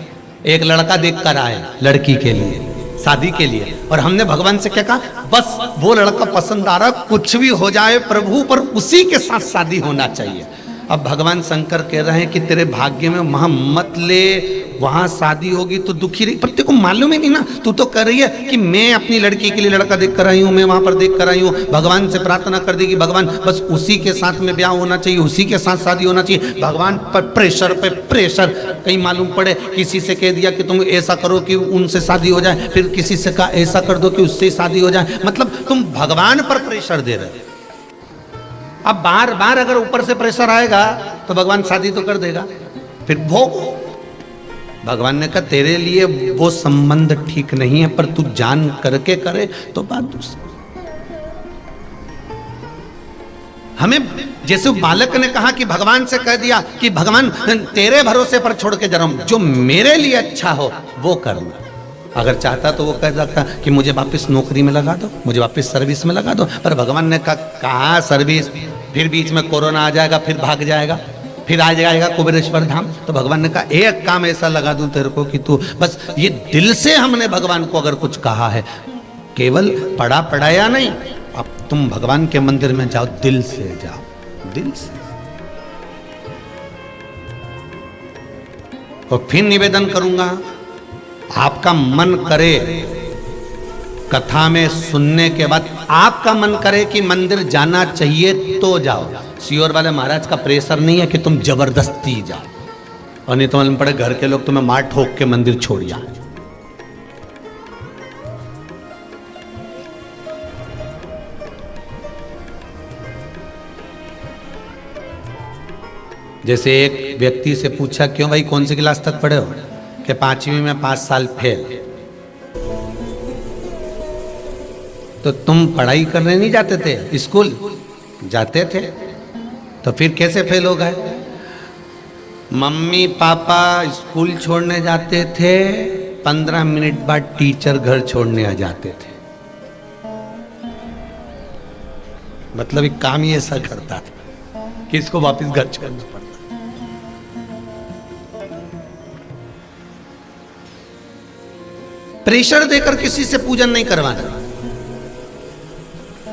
एक लड़का देख कर आए लड़की के लिए, शादी के लिए, और हमने भगवान से क्या कहा, बस वो लड़का पसंद आ रहा, कुछ भी हो जाए प्रभु, पर उसी के साथ शादी होना चाहिए। अब भगवान शंकर कह रहे हैं कि तेरे भाग्य में वहां मत ले, वहां शादी होगी तो दुखी रही। पर तेरे को मालूम है नहीं ना, तू तो कर रही है कि मैं अपनी लड़की के लिए लड़का देख कर आई हूँ, मैं वहां पर देख कर आई हूँ। भगवान से प्रार्थना कर दी कि भगवान बस उसी के साथ में ब्याह होना चाहिए, उसी के साथ शादी होना चाहिए। भगवान पर प्रेशर पे प्रेशर, कहीं मालूम पड़े किसी से कह दिया कि तुम ऐसा करो कि उनसे शादी हो जाए, फिर किसी से कहा ऐसा कर दो कि उससे शादी हो जाए। मतलब तुम भगवान पर प्रेशर दे रहे हो। अब बार बार अगर ऊपर से प्रेशर आएगा तो भगवान शादी तो कर देगा, फिर भोग। भगवान ने कहा तेरे लिए वो संबंध ठीक नहीं है, पर तू जान करके करे तो बात दूसरी। हमें जैसे बालक ने कहा कि भगवान से कह दिया कि भगवान तेरे भरोसे पर छोड़ के जा रहा हूं, जो मेरे लिए अच्छा हो वो करना। अगर चाहता तो वो कह सकता कि मुझे वापस नौकरी में लगा दो, मुझे वापस सर्विस में लगा दो, पर भगवान ने कहा कहाँ सर्विस, फिर बीच में कोरोना आ जाएगा, फिर भाग जाएगा, फिर आ जाएगा कुबेरेश्वर धाम। तो भगवान ने कहा एक काम ऐसा लगा दूं तेरे को कि तू बस ये दिल से, हमने भगवान को अगर कुछ कहा है, केवल पढ़ा पढ़ाया नहीं, अब तुम भगवान के मंदिर में जाओ, दिल से जाओ, दिल से। और फिर निवेदन करूंगा, आपका मन करे कथा में सुनने के बाद आपका मन करे कि मंदिर जाना चाहिए तो जाओ। सियोर वाले महाराज का प्रेशर नहीं है कि तुम जबरदस्ती जाओ, और नहीं तो मालूम पड़े घर के लोग तुम्हें मार ठोक के मंदिर छोड़ जाए। जैसे एक व्यक्ति से पूछा, क्यों भाई कौन सी क्लास तक पढ़े हो? कि 5वीं में 5 साल फेल। तो तुम पढ़ाई करने नहीं जाते थे, स्कूल जाते थे, तो फिर कैसे फेल हो गए? मम्मी पापा स्कूल छोड़ने जाते थे, 15 मिनट बाद टीचर घर छोड़ने आ जाते थे। मतलब एक काम ही ऐसा करता था कि इसको वापस घर छोड़ना पड़ता। प्रेशर देकर किसी से पूजन नहीं करवाना,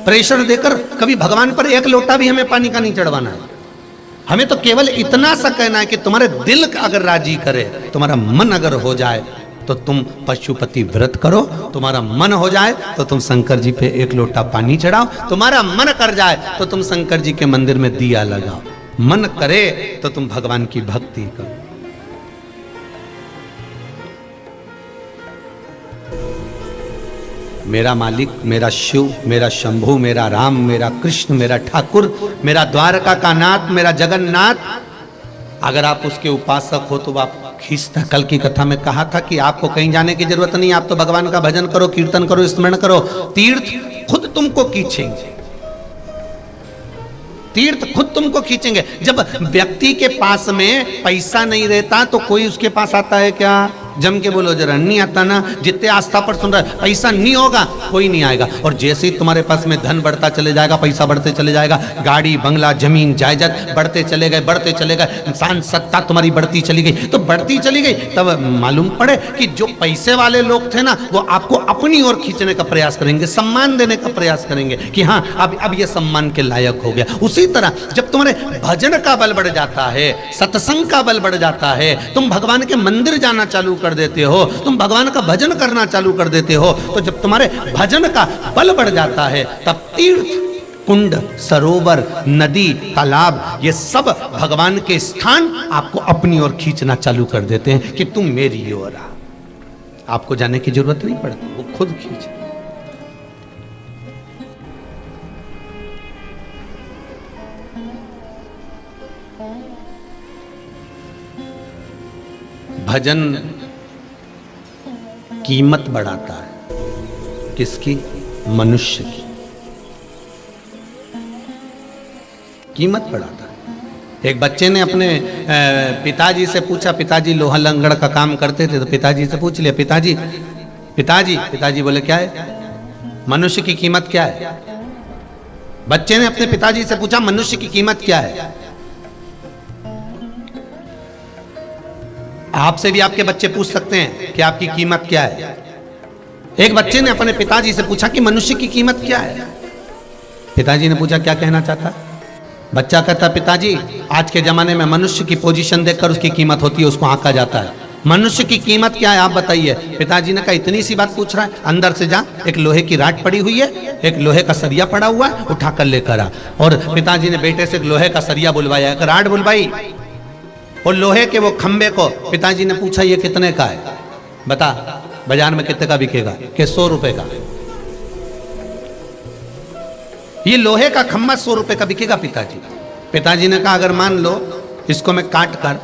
प्रेशर देकर कभी भगवान पर एक लोटा भी हमें पानी का नहीं चढ़वाना है। हमें तो केवल इतना सा कहना है कि तुम्हारे दिल अगर राजी करे, तुम्हारा मन अगर हो जाए तो तुम पशुपति व्रत करो, तुम्हारा मन हो जाए तो तुम शंकर जी पे एक लोटा पानी चढ़ाओ, तुम्हारा मन कर जाए तो तुम शंकर जी के मंदिर में दिया लगाओ, मन करे तो तुम भगवान की भक्ति करो। मेरा मालिक, मेरा शिव, मेरा शंभू, मेरा राम, मेरा कृष्ण, मेरा ठाकुर, मेरा द्वारका का नाथ, मेरा जगन्नाथ, अगर आप उसके उपासक हो तो आप खींचता। कल की कथा में कहा था कि आपको कहीं जाने की जरूरत नहीं, आप तो भगवान का भजन करो, कीर्तन करो, स्मरण करो, तीर्थ खुद तुमको खींचेंगे, तीर्थ खुद तुमको खींचेंगे। जब व्यक्ति के पास में पैसा नहीं रहता तो कोई उसके पास आता है क्या? जम के बोलो जरा, नहीं आता ना। जितने आस्था पर सुन रहा है, पैसा नहीं होगा कोई नहीं आएगा। और जैसे ही तुम्हारे पास में धन बढ़ता चले जाएगा, पैसा बढ़ते चले जाएगा, गाड़ी बंगला जमीन जायदाद बढ़ते चले गए, बढ़ते चले गए, इंसान सत्ता तुम्हारी बढ़ती चली गई, तो बढ़ती चली गई, तब मालूम पड़े कि जो पैसे वाले लोग थे ना, वो आपको अपनी ओर खींचने का प्रयास करेंगे, सम्मान देने का प्रयास करेंगे कि हाँ अब ये सम्मान के लायक हो गया। उसी तरह जब तुम्हारे भजन का बल बढ़ जाता है, सत्संग का बल बढ़ जाता है, तुम भगवान के मंदिर जाना चालू कर देते हो, तुम भगवान का भजन करना चालू कर देते हो, तो जब तुम्हारे भजन का बल बढ़ जाता है तब तीर्थ, कुंड, सरोवर, नदी, तालाब, ये सब भगवान के स्थान आपको अपनी ओर खींचना चालू कर देते हैं कि तुम मेरी ओर आ। आपको जाने की जरूरत नहीं पड़ती, वो खुद खींचे। भजन कीमत बढ़ाता है, किसकी? मनुष्य की कीमत बढ़ाता है। एक बच्चे ने अपने पिताजी से पूछा, पिताजी लोहा लंगड़ का काम करते थे, तो पिताजी से पूछ लिया, पिताजी पिताजी पिताजी बोले क्या है? मनुष्य की कीमत क्या है? बच्चे ने अपने पिताजी से पूछा, मनुष्य की कीमत क्या है? आपसे भी आपके बच्चे पूछ सकते हैं कि आपकी कीमत क्या है। एक बच्चे ने अपने पिताजी से पूछा कि मनुष्य की कीमत क्या है। पिताजी ने पूछा क्या कहना चाहता? बच्चा कहता, पिताजी आज के जमाने में मनुष्य की पोजीशन देखकर उसकी कीमत होती है, उसको आंका जाता है। मनुष्य की कीमत क्या है आप बताइए। पिताजी ने कहा, इतनी सी बात पूछ रहा है, अंदर से जा, एक लोहे की राड पड़ी हुई है, एक लोहे का सरिया पड़ा हुआ है, उठाकर लेकर आ। और पिताजी ने बेटे से एक लोहे का सरिया बुलवाया, एक राड बुलवाई, और लोहे के वो खंबे को पिताजी ने पूछा, ये कितने का है? बता, बाजार में कितने का बिकेगा? कि 100 रुपए का। ये लोहे का खंबा 100 रुपए का बिकेगा पिताजी। पिताजी ने कहा, अगर मान लो इसको मैं काट कर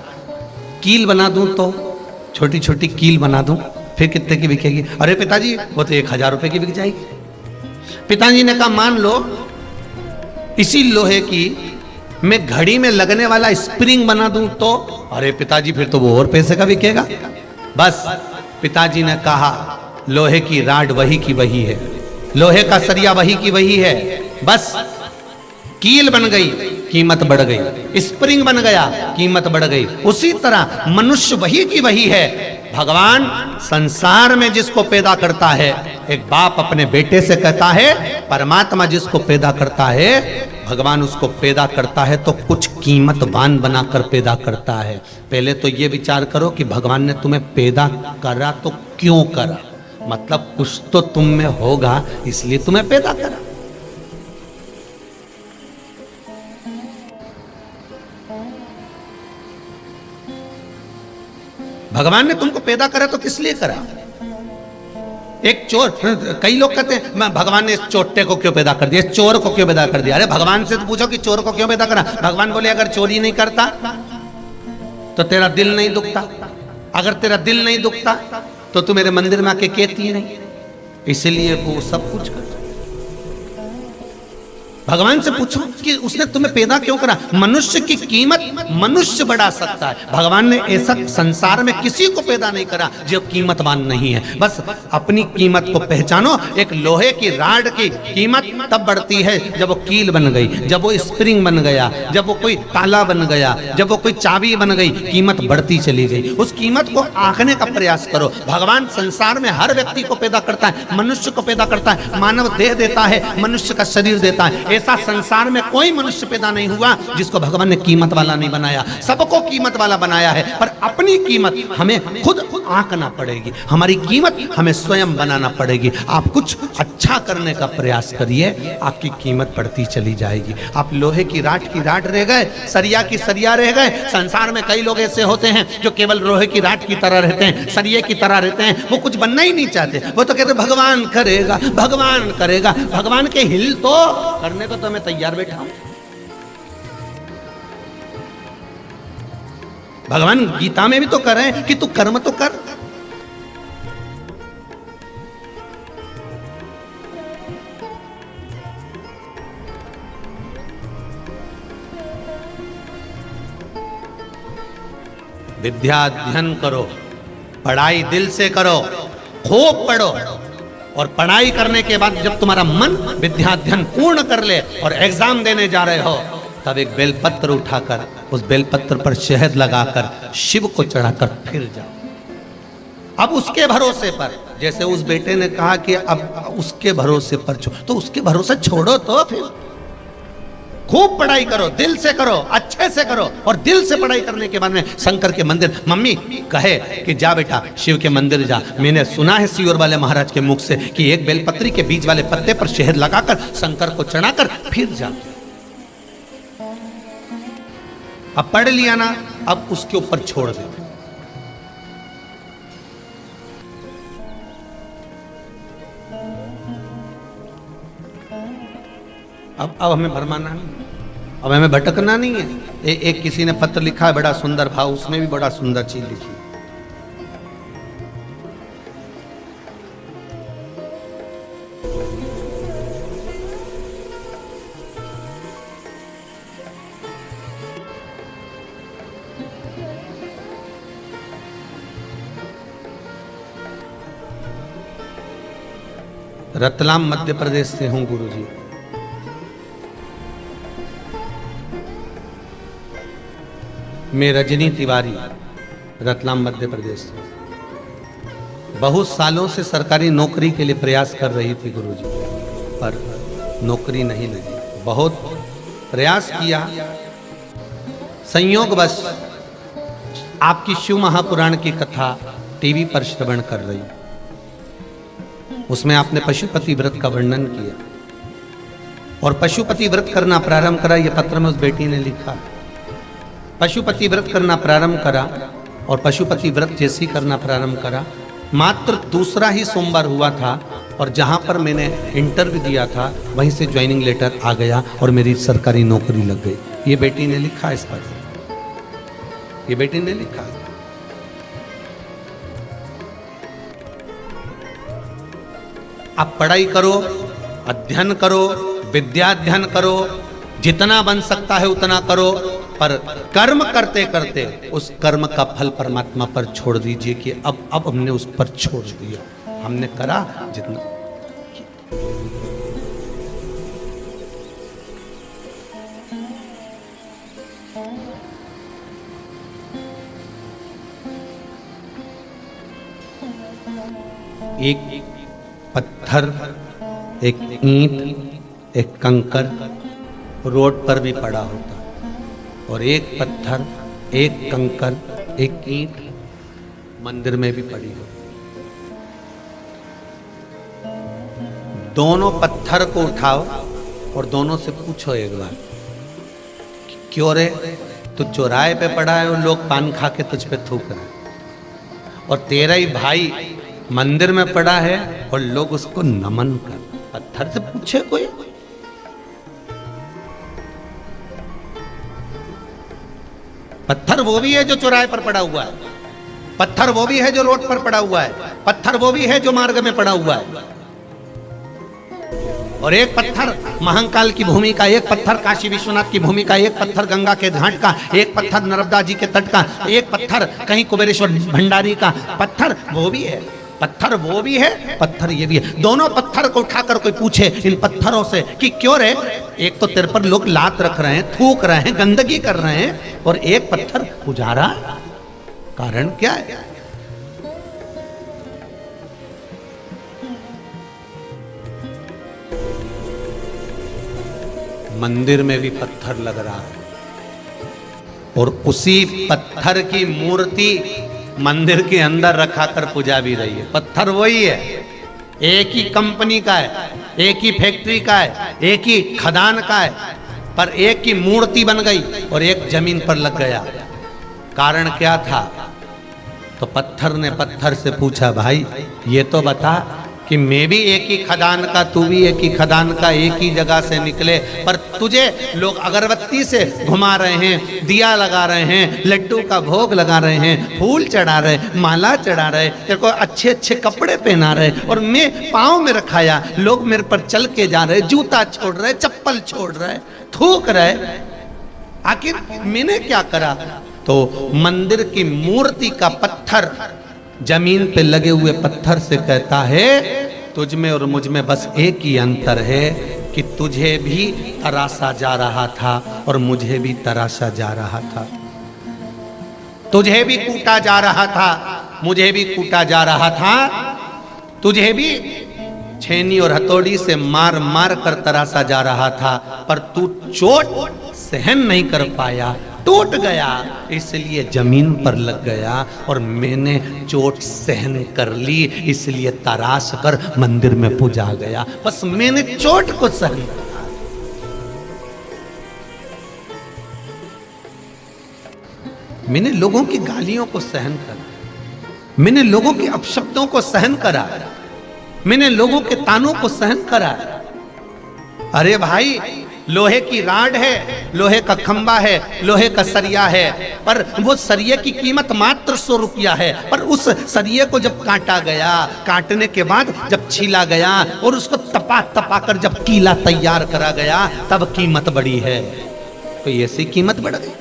कील बना दूं, तो छोटी छोटी कील बना दूं, फिर कितने की बिकेगी? अरे पिताजी वो तो 1000 रुपए की बिक जाएगी। पिताजी ने कहा, मान लो इसी लोहे की मैं घड़ी में लगने वाला स्प्रिंग बना दूं, तो अरे पिताजी फिर तो वो और पैसे का बिकेगा। बस पिताजी ने कहा, लोहे की राड वही की वही है, लोहे का सरिया वही की वही है, बस कील बन गई कीमत बढ़ गई, स्प्रिंग बन गया कीमत बढ़ गई। उसी तरह मनुष्य वही की वही है। भगवान संसार में जिसको पैदा करता है, एक बाप अपने बेटे से कहता है, परमात्मा जिसको पैदा करता है, भगवान उसको पैदा करता है तो कुछ कीमतवान बनाकर पैदा करता है। पहले तो ये विचार करो कि भगवान ने तुम्हें पैदा करा तो क्यों करा, मतलब कुछ तो तुम में होगा इसलिए तुम्हें पैदा करा। भगवान ने तुमको पैदा करा तो किस लिए करा? एक चोर, कई लोग कहते हैं मैं भगवान ने इस चोटे को क्यों पैदा कर दिया, इस चोर को क्यों पैदा कर दिया। अरे भगवान से तो पूछो कि चोर को क्यों पैदा करा। भगवान बोले अगर चोरी नहीं करता तो तेरा दिल नहीं दुखता, अगर तेरा दिल नहीं दुखता तो तू मेरे मंदिर में आके कहती नहीं, इसलिए वो सब कुछ कर। भगवान से पूछो कि उसने तुम्हें पैदा क्यों करा। मनुष्य की कीमत मनुष्य बढ़ा सकता है, भगवान ने ऐसा संसार में किसी को पैदा नहीं करा जो कीमतवान नहीं है। बस अपनी कीमत को पहचानो। एक लोहे की राड की कीमत तब बढ़ती है जब वो कील बन गई, जब वो स्प्रिंग बन गया, जब वो कोई ताला बन गया, जब वो कोई चाबी बन गई, कीमत बढ़ती चली गई। उस कीमत को आंकने का प्रयास करो। भगवान संसार में हर व्यक्ति को पैदा करता है, मनुष्य को पैदा करता है, मानव देह देता है, मनुष्य का शरीर देता है। ऐसा संसार में कोई मनुष्य पैदा नहीं हुआ जिसको भगवान ने कीमत वाला नहीं बनाया। सबको कीमत वाला बनाया है, पर अपनी कीमत हमें खुद आंकना पड़ेगी। हमारी कीमत हमें स्वयं बनाना पड़ेगी। आप कुछ अच्छा करने का प्रयास करिए, आपकी कीमत बढ़ती चली जाएगी। आप लोहे की राड रह गए, सरिया की सरिया रह गए। संसार में कई लोग ऐसे होते हैं जो केवल लोहे की राड की तरह रहते हैं, सरिये की तरह रहते हैं, वो कुछ बनना ही नहीं चाहते। वो तो कहते भगवान करेगा, भगवान करेगा। भगवान के हिल तो करने को तो मैं तैयार बैठा हूं। भगवान गीता में भी तो कर रहे हैं कि तू कर्म तो कर। विद्या अध्ययन करो, पढ़ाई दिल से करो, खूब पढ़ो, और पढ़ाई करने के बाद जब तुम्हारा मन विद्याध्ययन पूर्ण कर ले और एग्जाम देने जा रहे हो, तब एक बेलपत्र उठाकर उस बेलपत्र पर शहद लगाकर शिव को चढ़ाकर फिर जाओ। अब उसके भरोसे पर, जैसे उस बेटे ने कहा कि अब उसके भरोसे पर तो उसके भरोसे छोड़ो, तो फिर खूब पढ़ाई करो, दिल से करो, अच्छे से करो। और दिल से पढ़ाई करने के बाद में शंकर के मंदिर, मम्मी कहे कि जा बेटा शिव के मंदिर जा। मैंने सुना है सियोर वाले महाराज के मुख से कि एक बेलपत्री के बीज वाले पत्ते पर शहद लगाकर शंकर को चढ़ाकर फिर जा। अब पढ़ लिया ना, अब उसके ऊपर छोड़ दे। अब हमें भरमाना नहीं, अब हमें भटकना नहीं है। एक किसी ने पत्र लिखा है, बड़ा सुंदर भाव, उसमें भी बड़ा सुंदर चीज लिखी। रतलाम मध्य प्रदेश से हूं गुरुजी। मैं रजनी तिवारी, रतलाम मध्य प्रदेश से। बहुत सालों से सरकारी नौकरी के लिए प्रयास कर रही थी गुरुजी, पर नौकरी नहीं लगी। बहुत प्रयास किया, संयोगवश आपकी शिव महापुराण की कथा टीवी पर श्रवण कर रही। उसमें आपने पशुपति व्रत का वर्णन किया और पशुपति व्रत करना प्रारंभ करा। यह पत्र में उस बेटी ने लिखा, पशुपति व्रत करना प्रारंभ करा और पशुपति व्रत जैसी करना प्रारंभ करा। मात्र दूसरा ही सोमवार हुआ था और जहां पर मैंने इंटरव्यू दिया था वहीं से ज्वाइनिंग लेटर आ गया और मेरी सरकारी नौकरी लग गई। ये बेटी ने लिखा इस पर, ये बेटी ने लिखा। आप पढ़ाई करो, अध्ययन करो, विद्याध्ययन करो, जितना बन सकता है उतना करो, पर कर्म करते करते उस कर्म का फल परमात्मा पर छोड़ दीजिए कि अब हमने उस पर छोड़ दिया। हमने करा जितना। एक पत्थर, एक ईंट, एक कंकर रोड पर भी पड़ा होता, और एक पत्थर, एक कंकर, एक ईंट मंदिर में भी पड़ी होती। दोनों पत्थर को उठाओ और दोनों से पूछो एक बार, क्यों रे तू चौराहे पे पड़ा है और लोग पान खा के तुझ पे थूक रहे हैं, और तेरा ही भाई मंदिर में पड़ा है और लोग उसको नमन कर। पत्थर से पूछे कोई? पत्थर वो भी है जो चौराहे पर पड़ा हुआ है, पत्थर वो भी है जो रोड पर पड़ा हुआ है, पत्थर वो भी है जो मार्ग में पड़ा हुआ है। और एक पत्थर महाकाल की भूमि का, एक पत्थर काशी विश्वनाथ की भूमि का, एक पत्थर गंगा के घाट का, एक पत्थर नर्मदा जी के तट का, एक पत्थर कहीं कुबेरेश्वर भंडारी का। पत्थर वो भी है, पत्थर वो भी है, पत्थर ये भी है। दोनों पत्थर को उठाकर कोई पूछे इन पत्थरों से कि क्यों रे, एक तो तेरे पर लोग लात रख रहे हैं, थूक रहे हैं, गंदगी कर रहे हैं, और एक पत्थर पुजारा, कारण क्या है? मंदिर में भी पत्थर लग रहा है, और उसी पत्थर की मूर्ति मंदिर के अंदर रखा कर पूजा भी रही है। पत्थर वही है, एक ही कंपनी का है, एक ही फैक्ट्री का है, एक ही खदान का है, पर एक की मूर्ति बन गई और एक जमीन पर लग गया। कारण क्या था? तो पत्थर ने पत्थर से पूछा, भाई ये तो बता कि मैं भी एक ही खदान का, तू भी एक ही खदान का, एक ही जगह से निकले, पर तुझे लोग अगरबत्ती से घुमा रहे हैं, दिया लगा रहे हैं, लड्डू का भोग लगा रहे हैं, फूल चढ़ा रहे, माला चढ़ा रहे, तेरे को अच्छे अच्छे कपड़े पहना रहे, और मैं पाँव में रखाया, लोग मेरे पर चल के जा रहे, जूता छोड़ रहे, चप्पल छोड़ रहे, थूक रहे, आखिर मैंने क्या करा? तो मंदिर की मूर्ति का पत्थर जमीन पे लगे हुए पत्थर से कहता है, तुझ में और मुझ में बस एक ही अंतर है कि तुझे भी तराशा जा रहा था और मुझे भी तराशा जा रहा था, तुझे भी कूटा जा रहा था, मुझे भी कूटा जा रहा था, तुझे भी छेनी और हथौड़ी से मार मार कर तराशा जा रहा था, पर तू चोट सहन नहीं कर पाया, टूट गया, इसलिए जमीन पर लग गया, और मैंने चोट सहन कर ली, इसलिए तराश कर मंदिर में पूजा गया। बस मैंने चोट को सहन किया। मैंने लोगों की गालियों को सहन करा, मैंने लोगों के अपशब्दों को सहन करा, मैंने लोगों के तानों को सहन करा। अरे भाई, लोहे की राड है, लोहे का खंबा है, लोहे का सरिया है, पर वो सरिये की कीमत मात्र 100 रुपया है, पर उस सरिये को जब काटा गया, काटने के बाद जब छीला गया और उसको तपा तपा कर जब कीला तैयार करा गया, तब कीमत बढ़ी है। तो ऐसी कीमत बढ़ गई।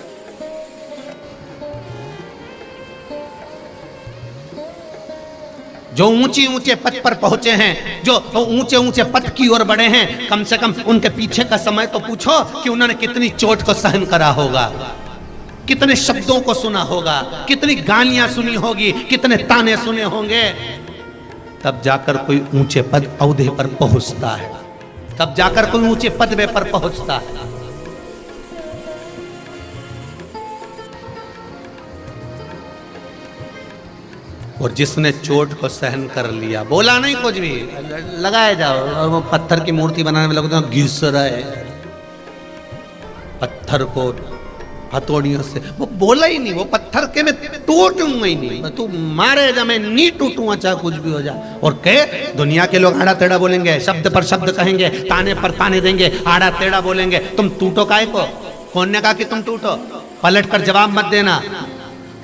जो ऊंचे ऊंचे पद पर पहुंचे हैं, जो ऊंचे ऊंचे पद की ओर बढ़े हैं, कम से कम उनके पीछे का समय तो पूछो कि उन्होंने कितनी चोट को सहन करा होगा, कितने शब्दों को सुना होगा, कितनी गालियां सुनी होगी, कितने ताने सुने होंगे। तब जाकर कोई ऊंचे पद औहदे पर पहुंचता है, तब जाकर कोई ऊंचे पदवे पर पहुंचता है। और जिसने चोट को सहन कर लिया, बोला नहीं कुछ भी, लगाए जाओ, और वो पत्थर की मूर्ति बनाने में लगता है घिस रहे पत्थर को हथौड़ियों से, वो बोला ही नहीं, वो पत्थर के मैं टूटूंगा ही नहीं, तू मारे जा मैं नहीं टूटूंगा, चाहे कुछ भी हो जाए। और कहे दुनिया के लोग आड़ा टेढ़ा बोलेंगे, शब्द पर शब्द कहेंगे, ताने पर ताने देंगे, आड़ा टेढ़ा बोलेंगे, तुम टूटो काहे को? कौन ने कहा कि तुम टूटो? पलट कर जवाब मत देना,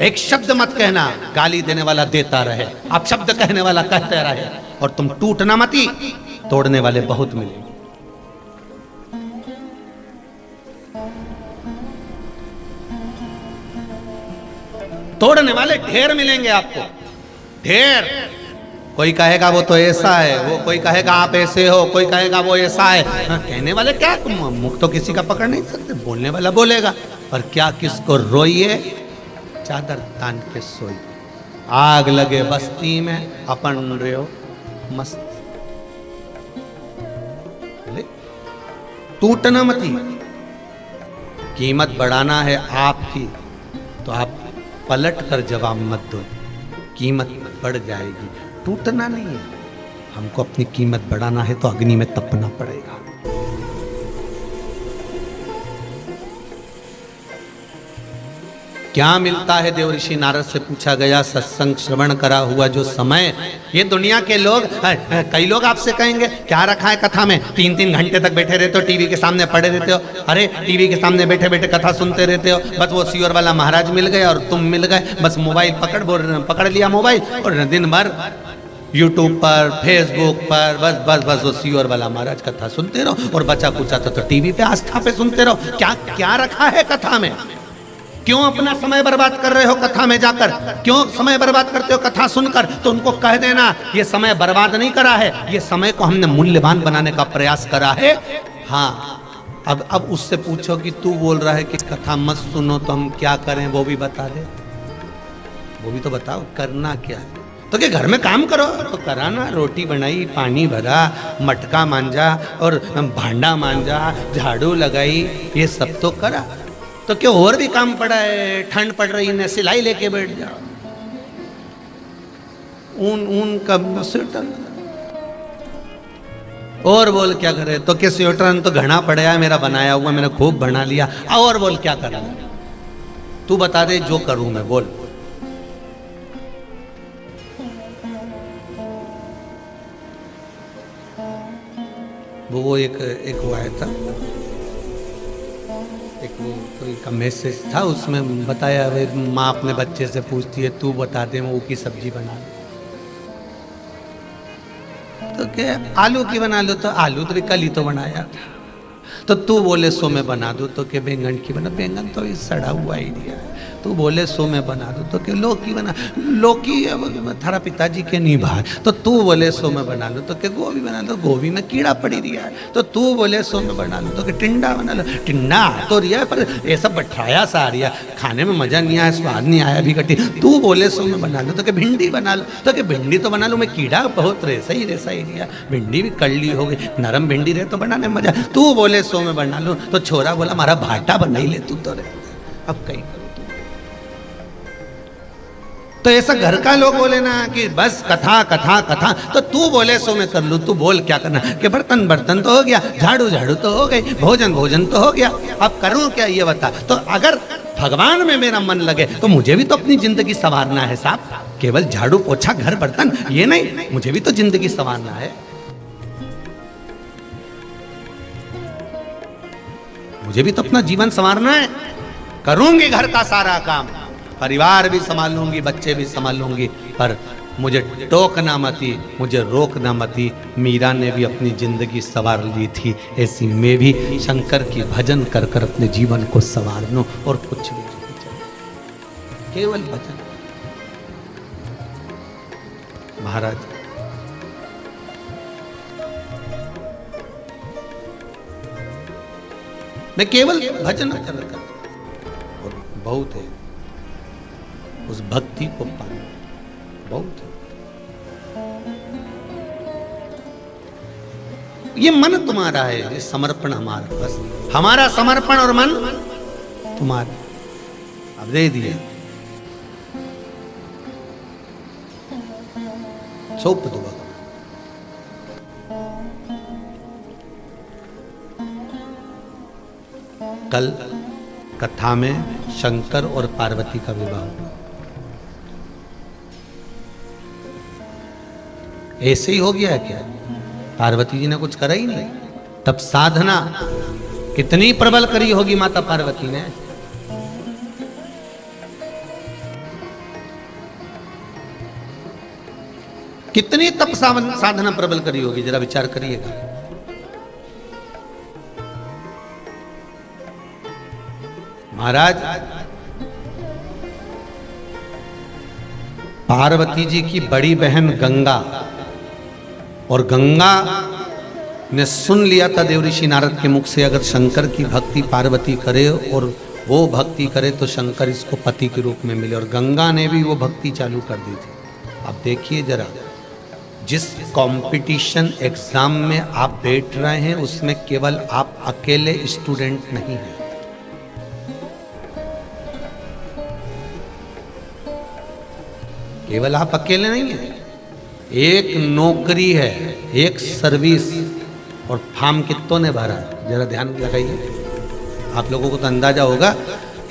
एक शब्द मत कहना, गाली देने वाला देता रहे, आप शब्द कहने वाला कहते रहे, और तुम टूटना मती, तोड़ने वाले बहुत मिलेंगे। तोड़ने वाले ढेर मिलेंगे आपको, ढेर। कोई कहेगा वो तो ऐसा है, वो कोई कहेगा आप ऐसे हो, कोई कहेगा वो ऐसा है। हाँ, कहने वाले क्या, मुख तो किसी का पकड़ नहीं सकते, बोलने वाला बोलेगा। पर क्या किसको रोइए, चादर तान के सोइए। आग लगे बस्ती में अपन रहो मस्त, टूटना मती। कीमत बढ़ाना है आपकी तो आप पलट कर जवाब मत दो, कीमत बढ़ जाएगी। टूटना नहीं है, हमको अपनी कीमत बढ़ाना है तो अग्नि में तपना पड़ेगा। क्या मिलता है, देवऋषि नारद से पूछा गया। सत्संग श्रवण करा हुआ जो समय, ये दुनिया के लोग, कई लोग आपसे कहेंगे क्या रखा है कथा में, 3-3 घंटे तक बैठे रहते हो, टीवी के सामने पड़े रहते हो। अरे टीवी के सामने बैठे बैठे कथा सुनते रहते हो, बस वो सीवर वाला महाराज मिल गए और तुम मिल गए, बस मोबाइल पकड़ लिया मोबाइल और दिन भर यूट्यूब पर, फेसबुक पर बस बस बस वो सीवर वाला महाराज कथा सुनते रहो, और बचा कुचा तो टीवी पे आस्था पे सुनते रहो। क्या क्या रखा है कथा में? क्यों अपना समय बर्बाद कर रहे हो कथा में जाकर? क्यों समय बर्बाद करते हो कथा सुनकर? तो उनको कह देना ये समय बर्बाद नहीं करा है, ये समय को हमने मूल्यवान बनाने का प्रयास करा है। हाँ, अब उससे पूछो कि तू बोल रहा है कि कथा मत सुनो तो हम क्या करें, वो भी बता दे, वो भी तो बताओ करना क्या है। तो क्या घर में काम करो तो कराना, रोटी बनाई, पानी भरा, मटका मांजा और भांडा मांजा, झाड़ू लगाई, ये सब तो करा। तो क्यों और भी काम पड़ा है, ठंड पड़ रही है, सिलाई लेके बैठ जाओ, ऊन का स्वेटर और बोल क्या करे। तो क्या स्वेटर तो घना पड़ा है मेरा बनाया हुआ, मैंने खूब बना लिया, और बोल क्या करा, तू बता दे जो करूं मैं, बोल। वो एक वो आया था, एक वो कोई का मैसेज था, उसमें बताया वे माँ अपने बच्चे से पूछती है तू बता दे मैं वो की सब्जी बना लूं, तो क्या आलू की बना लो, तो आलू तो कल ही तो बनाया था। तो तू बोले सो मैं बना दूं, तो क्या बैंगन की बना, बैंगन तो सड़ा हुआ आइडिया है। तू बोले सो मैं बना दूं, तो क्या लौकी बना, लौकी थारा पिताजी के नहीं भाई। तो तू बोले सो मैं बना लूं, तो क्या गोभी बना लो, गोभी में कीड़ा पड़ी दिया है। तो तू बोले सो मैं बना लूं, तो क्या टिंडा बना लो, टिंडा तो रिया पर ये सब बठाया सा आ रिया, खाने में मजा नहीं आया, स्वाद नहीं आया भी कटी। तू बोले सो मैं बना लूं, तो क्या भिंडी बना लो, तो क्या भिंडी तो बना लूं मैं, कीड़ा बहुत रेसा ही रिया, भिंडी भी कड़ली हो गई, नरम भिंडी रहे तो बनाने में मजा। तू बोले सो मैं बना लूं, तो छोरा बोला हमारा भाटा बना ही ले तू तो रहे। अब कहीं करो तो ऐसा घर का लोग बोले ना कि बस कथा कथा कथा, तो तू बोले सो मैं कर लूं, तू बोल क्या करना, कि बर्तन बर्तन तो हो गया, झाड़ू झाड़ू तो हो गई, भोजन भोजन तो हो गया, अब करूं क्या ये बता। तो अगर भगवान में मेरा मन लगे तो मुझे भी तो अपनी जिंदगी संवारना है साहब, केवल झाड़ू पोछा घर बर्तन ये नहीं, मुझे भी तो जिंदगी संवारना है, मुझे भी तो अपना जीवन संवारना है। करूंगी घर का सारा काम, परिवार भी संभालूंगी, बच्चे भी संभालूंगी, पर मुझे टोकना मती, मुझे रोकना मती। मीरा ने भी अपनी जिंदगी संवार ली थी, ऐसी मैं भी शंकर की भजन कर कर अपने जीवन को संवार लूं, और कुछ भी नहीं चाहिए, केवल भजन। महाराज मैं केवल भजन कर, और बहुत है उस भक्ति को पाना, बहुत है। ये मन तुम्हारा है, ये समर्पण हमारा, बस हमारा समर्पण और मन तुम्हारा, अब दे दिए, सौंप दो। कल कथा में शंकर और पार्वती का विवाह हुआ, ऐसे ही हो गया है क्या? पार्वती जी ने कुछ करा ही नहीं, तब साधना कितनी प्रबल करी होगी माता पार्वती ने। कितनी तप साधना प्रबल करी होगी, जरा विचार करिएगा। महाराज पार्वती जी की बड़ी बहन गंगा, और गंगा ने सुन लिया था देवऋषि नारद के मुख से, अगर शंकर की भक्ति पार्वती करे और वो भक्ति करे तो शंकर इसको पति के रूप में मिले, और गंगा ने भी वो भक्ति चालू कर दी थी। अब देखिए जरा, जिस कंपटीशन एग्जाम में आप बैठ रहे हैं उसमें केवल आप अकेले स्टूडेंट नहीं हैं, केवल आप अकेले नहीं हैं, एक नौकरी है, एक सर्विस, और फॉर्म कितनों ने भरा, जरा ध्यान लगाइए। आप लोगों को तो अंदाजा होगा,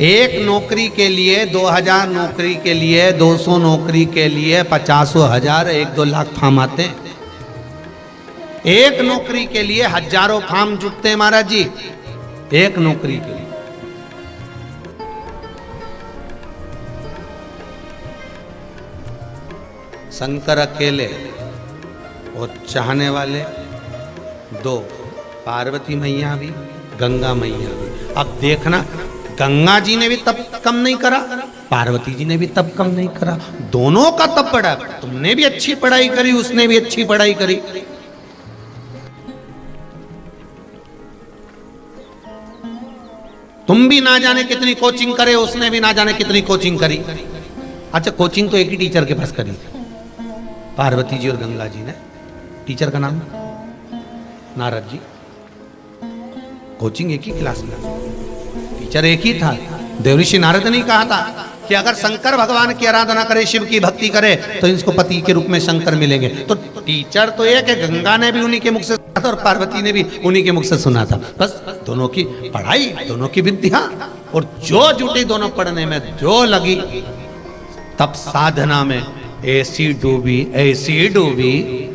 एक नौकरी के लिए 2000 नौकरी के लिए 200 नौकरी के लिए 50,000 1-2 लाख फॉर्म आते हैं। एक नौकरी के लिए हजारों फॉर्म जुटते हैं महाराज जी, एक नौकरी के लिए। शंकर अकेले और चाहने वाले 2, पार्वती मैया भी, गंगा मैया भी। अब देखना, गंगा जी ने भी तप कम नहीं करा, पार्वती जी ने भी तप कम नहीं करा, दोनों का तप बढ़ा। तुमने भी अच्छी पढ़ाई करी, उसने भी अच्छी पढ़ाई करी। तुम भी ना जाने कितनी कोचिंग करे, उसने भी ना जाने कितनी कोचिंग करी। अच्छा, कोचिंग तो एक ही टीचर के पास करी थी, पार्वती जी और गंगा जी ने। टीचर का नाम नारद जी। कोचिंग एक ही क्लास में, टीचर एक ही था। देवऋषि नारद ने कहा था कि अगर शंकर भगवान की आराधना करे, शिव की भक्ति करे, तो इसको पति के रूप में शंकर मिलेंगे। तो टीचर तो एक है, गंगा ने भी उन्हीं के मुख से सुना था और पार्वती ने भी उन्हीं के मुख से सुना था। बस दोनों की पढ़ाई, दोनों की विद्या, और जो जुटी दोनों पढ़ने में, जो लगी तब साधना में ऐसी डूबी, ऐसी डूबी।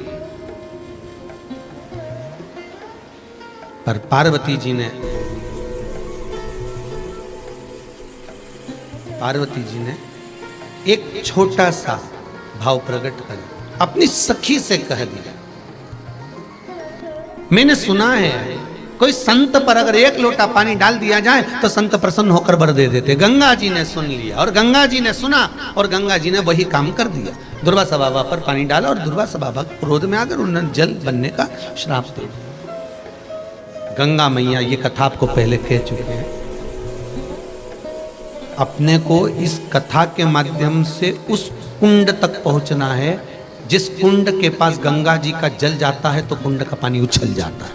पर पार्वती जी ने एक छोटा सा भाव प्रकट कर अपनी सखी से कह दिया। मैंने सुना है कोई संत पर अगर 1 लोटा पानी डाल दिया जाए तो संत प्रसन्न होकर वर दे देते। गंगा जी ने सुन लिया और गंगा जी ने सुना और गंगा जी ने वही काम कर दिया। दुर्वासा बाबा पर पानी डाला और दुर्वासा बाबा क्रोध में आकर उन्होंने जल बनने का श्राप दे दिया। गंगा मैया, ये कथा आपको पहले कह चुके हैं। अपने को इस कथा के माध्यम से उस कुंड तक पहुंचना है जिस कुंड के पास गंगा जी का जल जाता है तो कुंड का पानी उछल जाता है।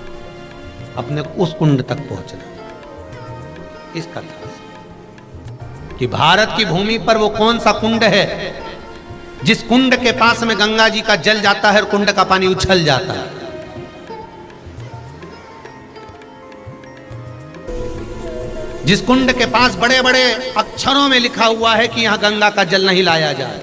अपने को उस कुंड तक पहुंचना इस कथा से, कि भारत की भूमि पर वो कौन सा कुंड है जिस कुंड के पास में गंगा जी का जल जाता है और कुंड का पानी उछल जाता है। जिस कुंड के पास बड़े बड़े अक्षरों में लिखा हुआ है कि यहां गंगा का जल नहीं लाया जाए।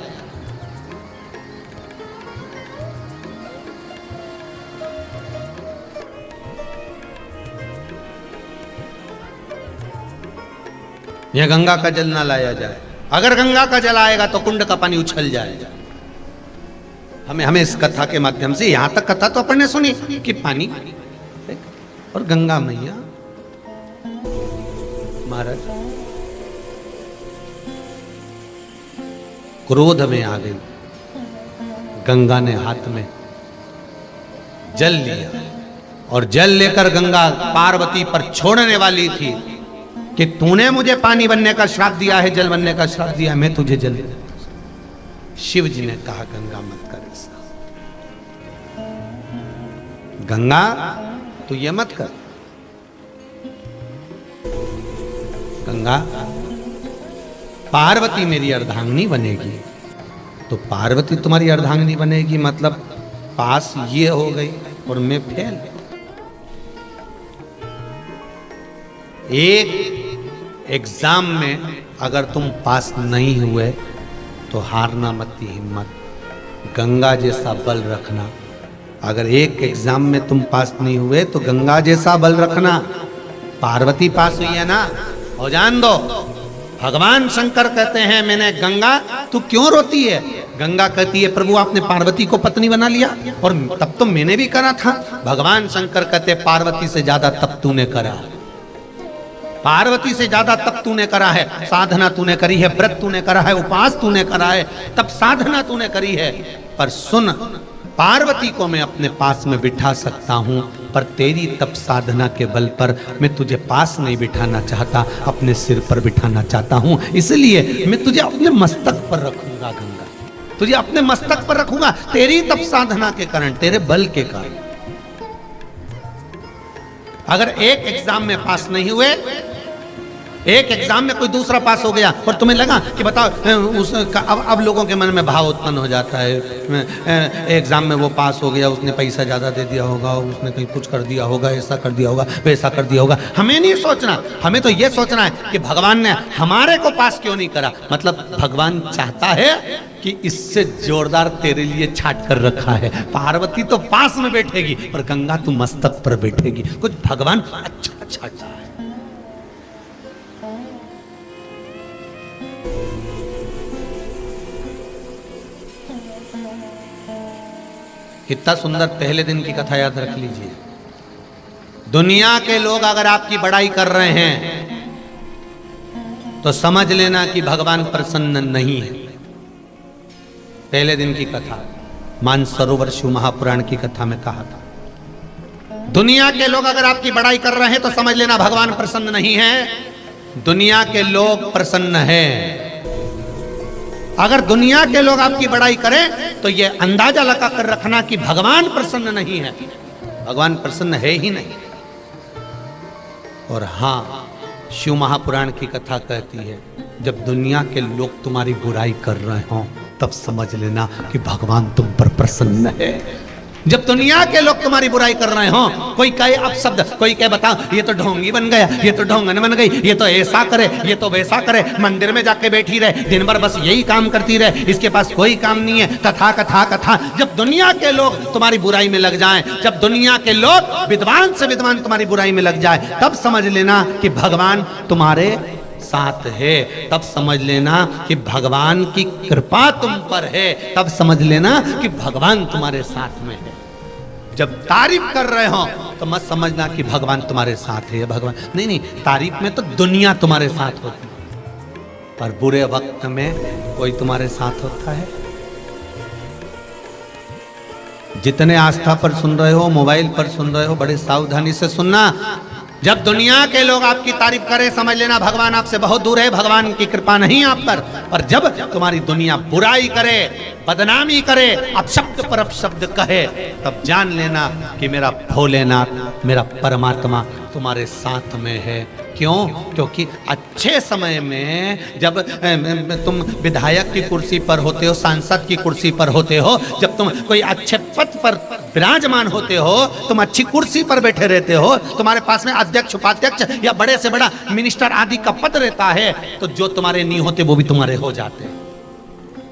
यह गंगा का जल ना लाया जाए। अगर गंगा का जल आएगा तो कुंड का पानी उछल जाएगा। हमें इस कथा के माध्यम से, यहां तक कथा तो अपन ने सुनी कि पानी और गंगा मैया महाराज क्रोध में आ गई। गंगा ने हाथ में जल लिया और जल लेकर गंगा पार्वती पर छोड़ने वाली थी कि तूने मुझे पानी बनने का श्राप दिया है, जल बनने का श्राप दिया, मैं तुझे जल। शिव जी ने कहा गंगा मत कर ऐसा, गंगा तू ये मत कर। गंगा, पार्वती मेरी अर्धांगिनी बनेगी तो पार्वती तुम्हारी अर्धांगिनी बनेगी, मतलब पास ये हो गई और मैं फेल। एक एग्जाम में अगर तुम पास नहीं हुए तो हारना मत की हिम्मत, गंगा जैसा बल रखना। अगर एक एग्जाम में तुम पास नहीं हुए तो गंगा जैसा बल रखना। पार्वती पास हुई है ना, और जान दो भगवान शंकर कहते हैं मैंने गंगा तू क्यों रोती है? गंगा कहती है प्रभु आपने पार्वती को पत्नी बना लिया और तब तो मैंने भी करा था। भगवान शंकर कहते पार्वती से ज्यादा तब तूने करा। पार्वती से ज्यादा तप तूने करा है, साधना तूने करी है, व्रत तूने करा है, उपवास तूने करा है, तब साधना तूने करी है। पर सुन, पार्वती को मैं अपने पास में बिठा सकता हूं, पर तेरी तप साधना के बल पर मैं तुझे पास नहीं बिठाना चाहता, अपने सिर पर बिठाना चाहता हूं। इसलिए मैं तुझे अपने मस्तक पर रखूंगा गंगा, तुझे अपने मस्तक पर रखूंगा, तेरी तप साधना के कारण, तेरे बल के कारण। अगर एक एग्जाम में पास नहीं हुए, एक एग्जाम में कोई दूसरा पास हो गया और तुम्हें लगा कि बताओ अब लोगों के मन में भाव उत्पन्न हो जाता है, एग्जाम में वो पास हो गया, उसने पैसा ज़्यादा दे दिया होगा, उसने कहीं कुछ कर दिया होगा, ऐसा कर दिया होगा, वैसा कर दिया होगा। हमें नहीं सोचना, हमें तो ये सोचना है कि भगवान ने हमारे को पास क्यों नहीं करा। मतलब भगवान चाहता है कि इससे जोरदार तेरे लिए छाट कर रखा है। पार्वती तो पास में बैठेगी और गंगा तू मस्तक पर बैठेगी। कुछ भगवान अच्छा अच्छा अच्छा है। कितना सुंदर पहले दिन की कथा याद रख लीजिए। दुनिया के लोग अगर आपकी बड़ाई कर रहे हैं तो समझ लेना कि भगवान प्रसन्न नहीं है। पहले दिन की कथा मानसरोवर शिव महापुराण की कथा में कहा था, दुनिया के लोग अगर आपकी बड़ाई कर रहे हैं तो समझ लेना भगवान प्रसन्न नहीं है। दुनिया के लोग प्रसन्न है। अगर दुनिया के लोग आपकी बड़ाई करें तो यह अंदाजा लगा कर रखना कि भगवान प्रसन्न नहीं है। भगवान प्रसन्न है ही नहीं। और हां, शिव महापुराण की कथा कहती है, जब दुनिया के लोग तुम्हारी बुराई कर रहे हो तब समझ लेना कि भगवान तुम पर प्रसन्न है। जब दुनिया के लोग तुम्हारी बुराई कर रहे हो, कोई कहे अपशब्द, कोई कहे बताओ ये तो ढोंगी बन गया, ये तो ढोंगन बन गई, ये तो ऐसा करे, ये तो वैसा करे, मंदिर में जाके बैठी रहे, दिन भर बस यही काम करती रहे, इसके पास कोई काम नहीं है, कथा कथा कथा। जब दुनिया के लोग तुम्हारी बुराई में लग जाएं, जब दुनिया के लोग विद्वान से विद्वान तुम्हारी बुराई में लग जाए, तब समझ लेना कि भगवान तुम्हारे साथ है। तब समझ लेना कि भगवान की कृपा तुम पर है। तब समझ लेना कि भगवान तुम्हारे साथ में है। जब तारीफ कर रहे हो तो मत समझना कि भगवान तुम्हारे साथ है। भगवान नहीं, तारीफ में तो दुनिया तुम्हारे साथ होती है, पर बुरे वक्त में कोई तुम्हारे साथ होता है। जितने आस्था पर सुन रहे हो, मोबाइल पर सुन रहे हो, बड़े सावधानी से सुनना। जब दुनिया के लोग आपकी तारीफ करें, समझ लेना भगवान आपसे बहुत दूर है, भगवान की कृपा नहीं आप पर। और जब तुम्हारी दुनिया बुराई करे, बदनामी करे, अपशब्द पर अपशब्द कहे, तब जान लेना कि मेरा भोलेनाथ, मेरा परमात्मा तुम्हारे साथ में है। क्यों? क्योंकि अच्छे समय में जब तुम विधायक की कुर्सी पर होते हो, सांसद की कुर्सी पर होते हो, जब तुम कोई अच्छे पद पर विराजमान होते हो, तुम अच्छी कुर्सी पर बैठे रहते हो, तुम्हारे पास में अध्यक्ष, उपाध्यक्ष या बड़े से बड़ा मिनिस्टर आदि का पद रहता है, तो जो तुम्हारे नहीं होते वो भी तुम्हारे हो जाते हैं।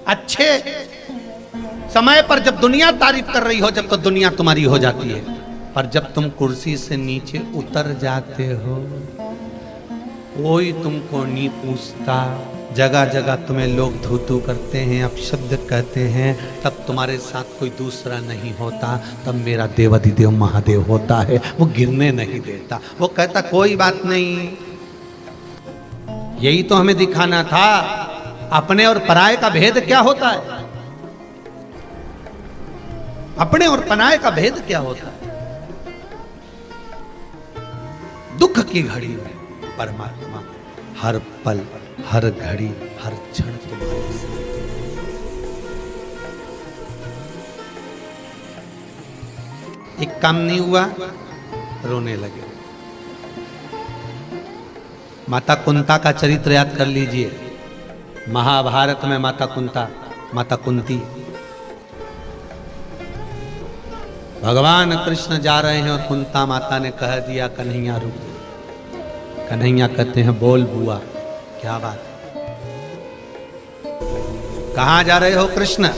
अच्छे समय पर जब दुनिया तारीफ कर रही हो, जब तो दुनिया तुम्हारी हो जाती है। पर जब तुम कुर्सी से नीचे उतर जाते हो, कोई तुमको नहीं पूछता, जगह जगह तुम्हें लोग धू धू करते हैं, अपशब्द कहते हैं, तब तुम्हारे साथ कोई दूसरा नहीं होता, तब मेरा देवाधिदेव महादेव होता है। वो गिरने नहीं देता, वो कहता कोई बात नहीं। यही तो हमें दिखाना था, अपने और पराये का भेद क्या होता है। अपने और पराये का भेद क्या होता है। दुख की घड़ी में परमात्मा हर पल, हर घड़ी, हर क्षण तुम्हारे साथ। एक काम नहीं हुआ, रोने लगे। माता कुंता का चरित्र याद कर लीजिए। महाभारत में माता कुंता, माता कुंती, भगवान कृष्ण जा रहे हैं और कुंता माता ने कह दिया कन्हैया रुक। कन्हैया कहते हैं बोल बुआ, क्या बात है, कहां जा रहे हो कृष्ण?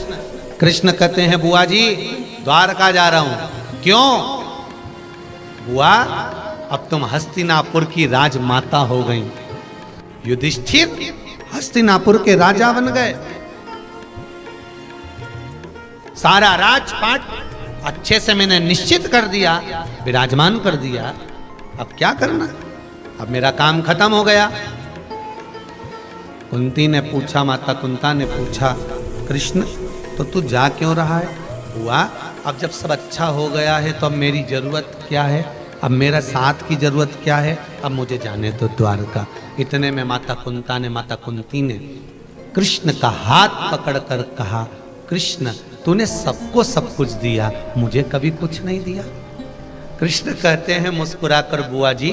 कृष्ण कहते हैं बुआ जी द्वारका जा रहा हूं। क्यों? बुआ अब तुम हस्तिनापुर की राजमाता हो गई। युधिष्ठिर हस्तिनापुर के राजा बन गए, सारा राजपाट अच्छे से मैंने निश्चित कर दिया, विराजमान कर दिया। अब क्या करना? अब मेरा काम खत्म हो गया। कुंती ने पूछा, माता कुंता ने पूछा, कृष्ण तो तू जा क्यों रहा है? हुआ अब जब सब अच्छा हो गया है तो अब मेरी जरूरत क्या है? अब मेरा साथ की जरूरत क्या है? अब मुझे जाने तो द्वारका। इतने में माता कुंता ने, माता कुंती ने कृष्ण का हाथ पकड़कर कहा, कृष्ण तूने सबको सब कुछ दिया, मुझे कभी कुछ नहीं दिया। कृष्ण कहते हैं मुस्कुराकर, बुआ जी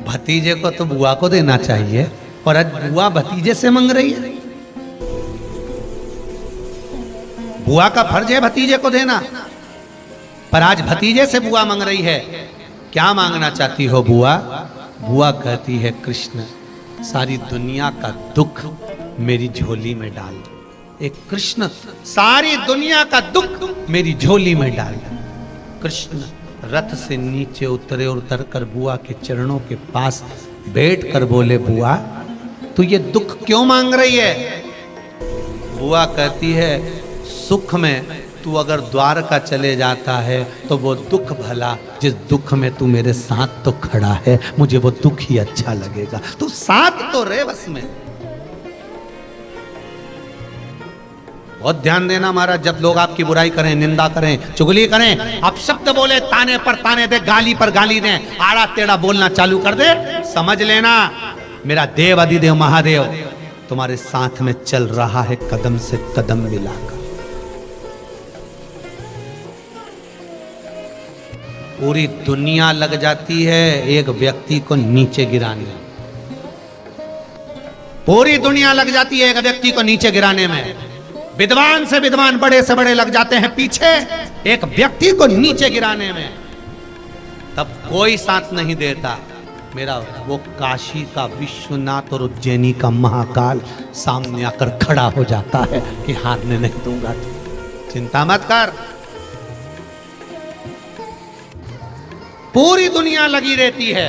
भतीजे को तो बुआ को देना चाहिए, और आज बुआ भतीजे से मांग रही है। बुआ का फर्ज है भतीजे को देना, पर आज भतीजे से बुआ मांग रही है। क्या मांगना चाहती हो बुआ? बुआ कहती है, कृष्ण सारी दुनिया का दुख मेरी झोली में डाल दो। एक कृष्ण सारी दुनिया का दुख मेरी झोली में डाल दो। कृष्ण रथ से नीचे उतरे और उतरकर बुआ के चरणों के पास बैठकर बोले, बुआ तू ये दुख क्यों मांग रही है? बुआ कहती है, सुख में तू अगर द्वारका चले जाता है तो वो दुख भला, जिस दुख में तू मेरे साथ तो खड़ा है, मुझे वो दुख ही अच्छा लगेगा। तू साथ तो रहे बस में। बहुत ध्यान देना महाराज, जब लोग आपकी बुराई करें, निंदा करें, चुगली करें, आप शब्द बोले, ताने पर ताने दे, गाली पर गाली दें, आड़ा टेढ़ा बोलना चालू कर दे, समझ लेना मेरा देव अधिदेव महादेव तुम्हारे साथ में चल रहा है, कदम से कदम मिलाकर। पूरी दुनिया लग जाती है एक व्यक्ति को नीचे गिराने। पूरी दुनिया लग जाती है एक व्यक्ति को नीचे गिराने में। विद्वान से विद्वान, बड़े से बड़े लग जाते हैं पीछे एक व्यक्ति को नीचे गिराने में, तब कोई साथ नहीं देता। मेरा वो काशी का विश्वनाथ और उज्जैनी का महाकाल सामने आकर खड़ा हो जाता है कि हारने नहीं दूंगा, चिंता मत कर। पूरी दुनिया लगी रहती है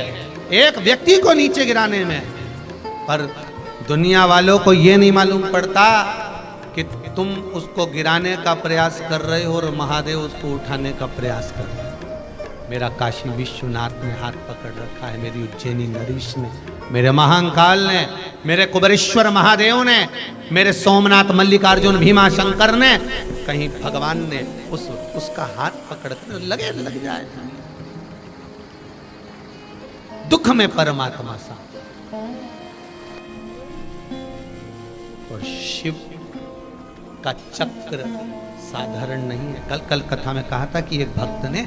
एक व्यक्ति को नीचे गिराने में, पर दुनिया वालों को यह नहीं मालूम पड़ता कि तुम उसको गिराने का प्रयास कर रहे हो और महादेव उसको उठाने का प्रयास कर रहे हो। मेरा काशी विश्वनाथ ने हाथ पकड़ रखा है, मेरी उज्जैनी नरेश ने, मेरे महाकाल ने, मेरे कुबेरेश्वर महादेव ने, मेरे सोमनाथ मल्लिकार्जुन भीमा शंकर ने, कहीं भगवान ने उसका हाथ पकड़ कर लग जाए। दुख में परमात्मा सा। और शिव का चक्र साधारण नहीं है। कल कथा में कहा था कि एक भक्त ने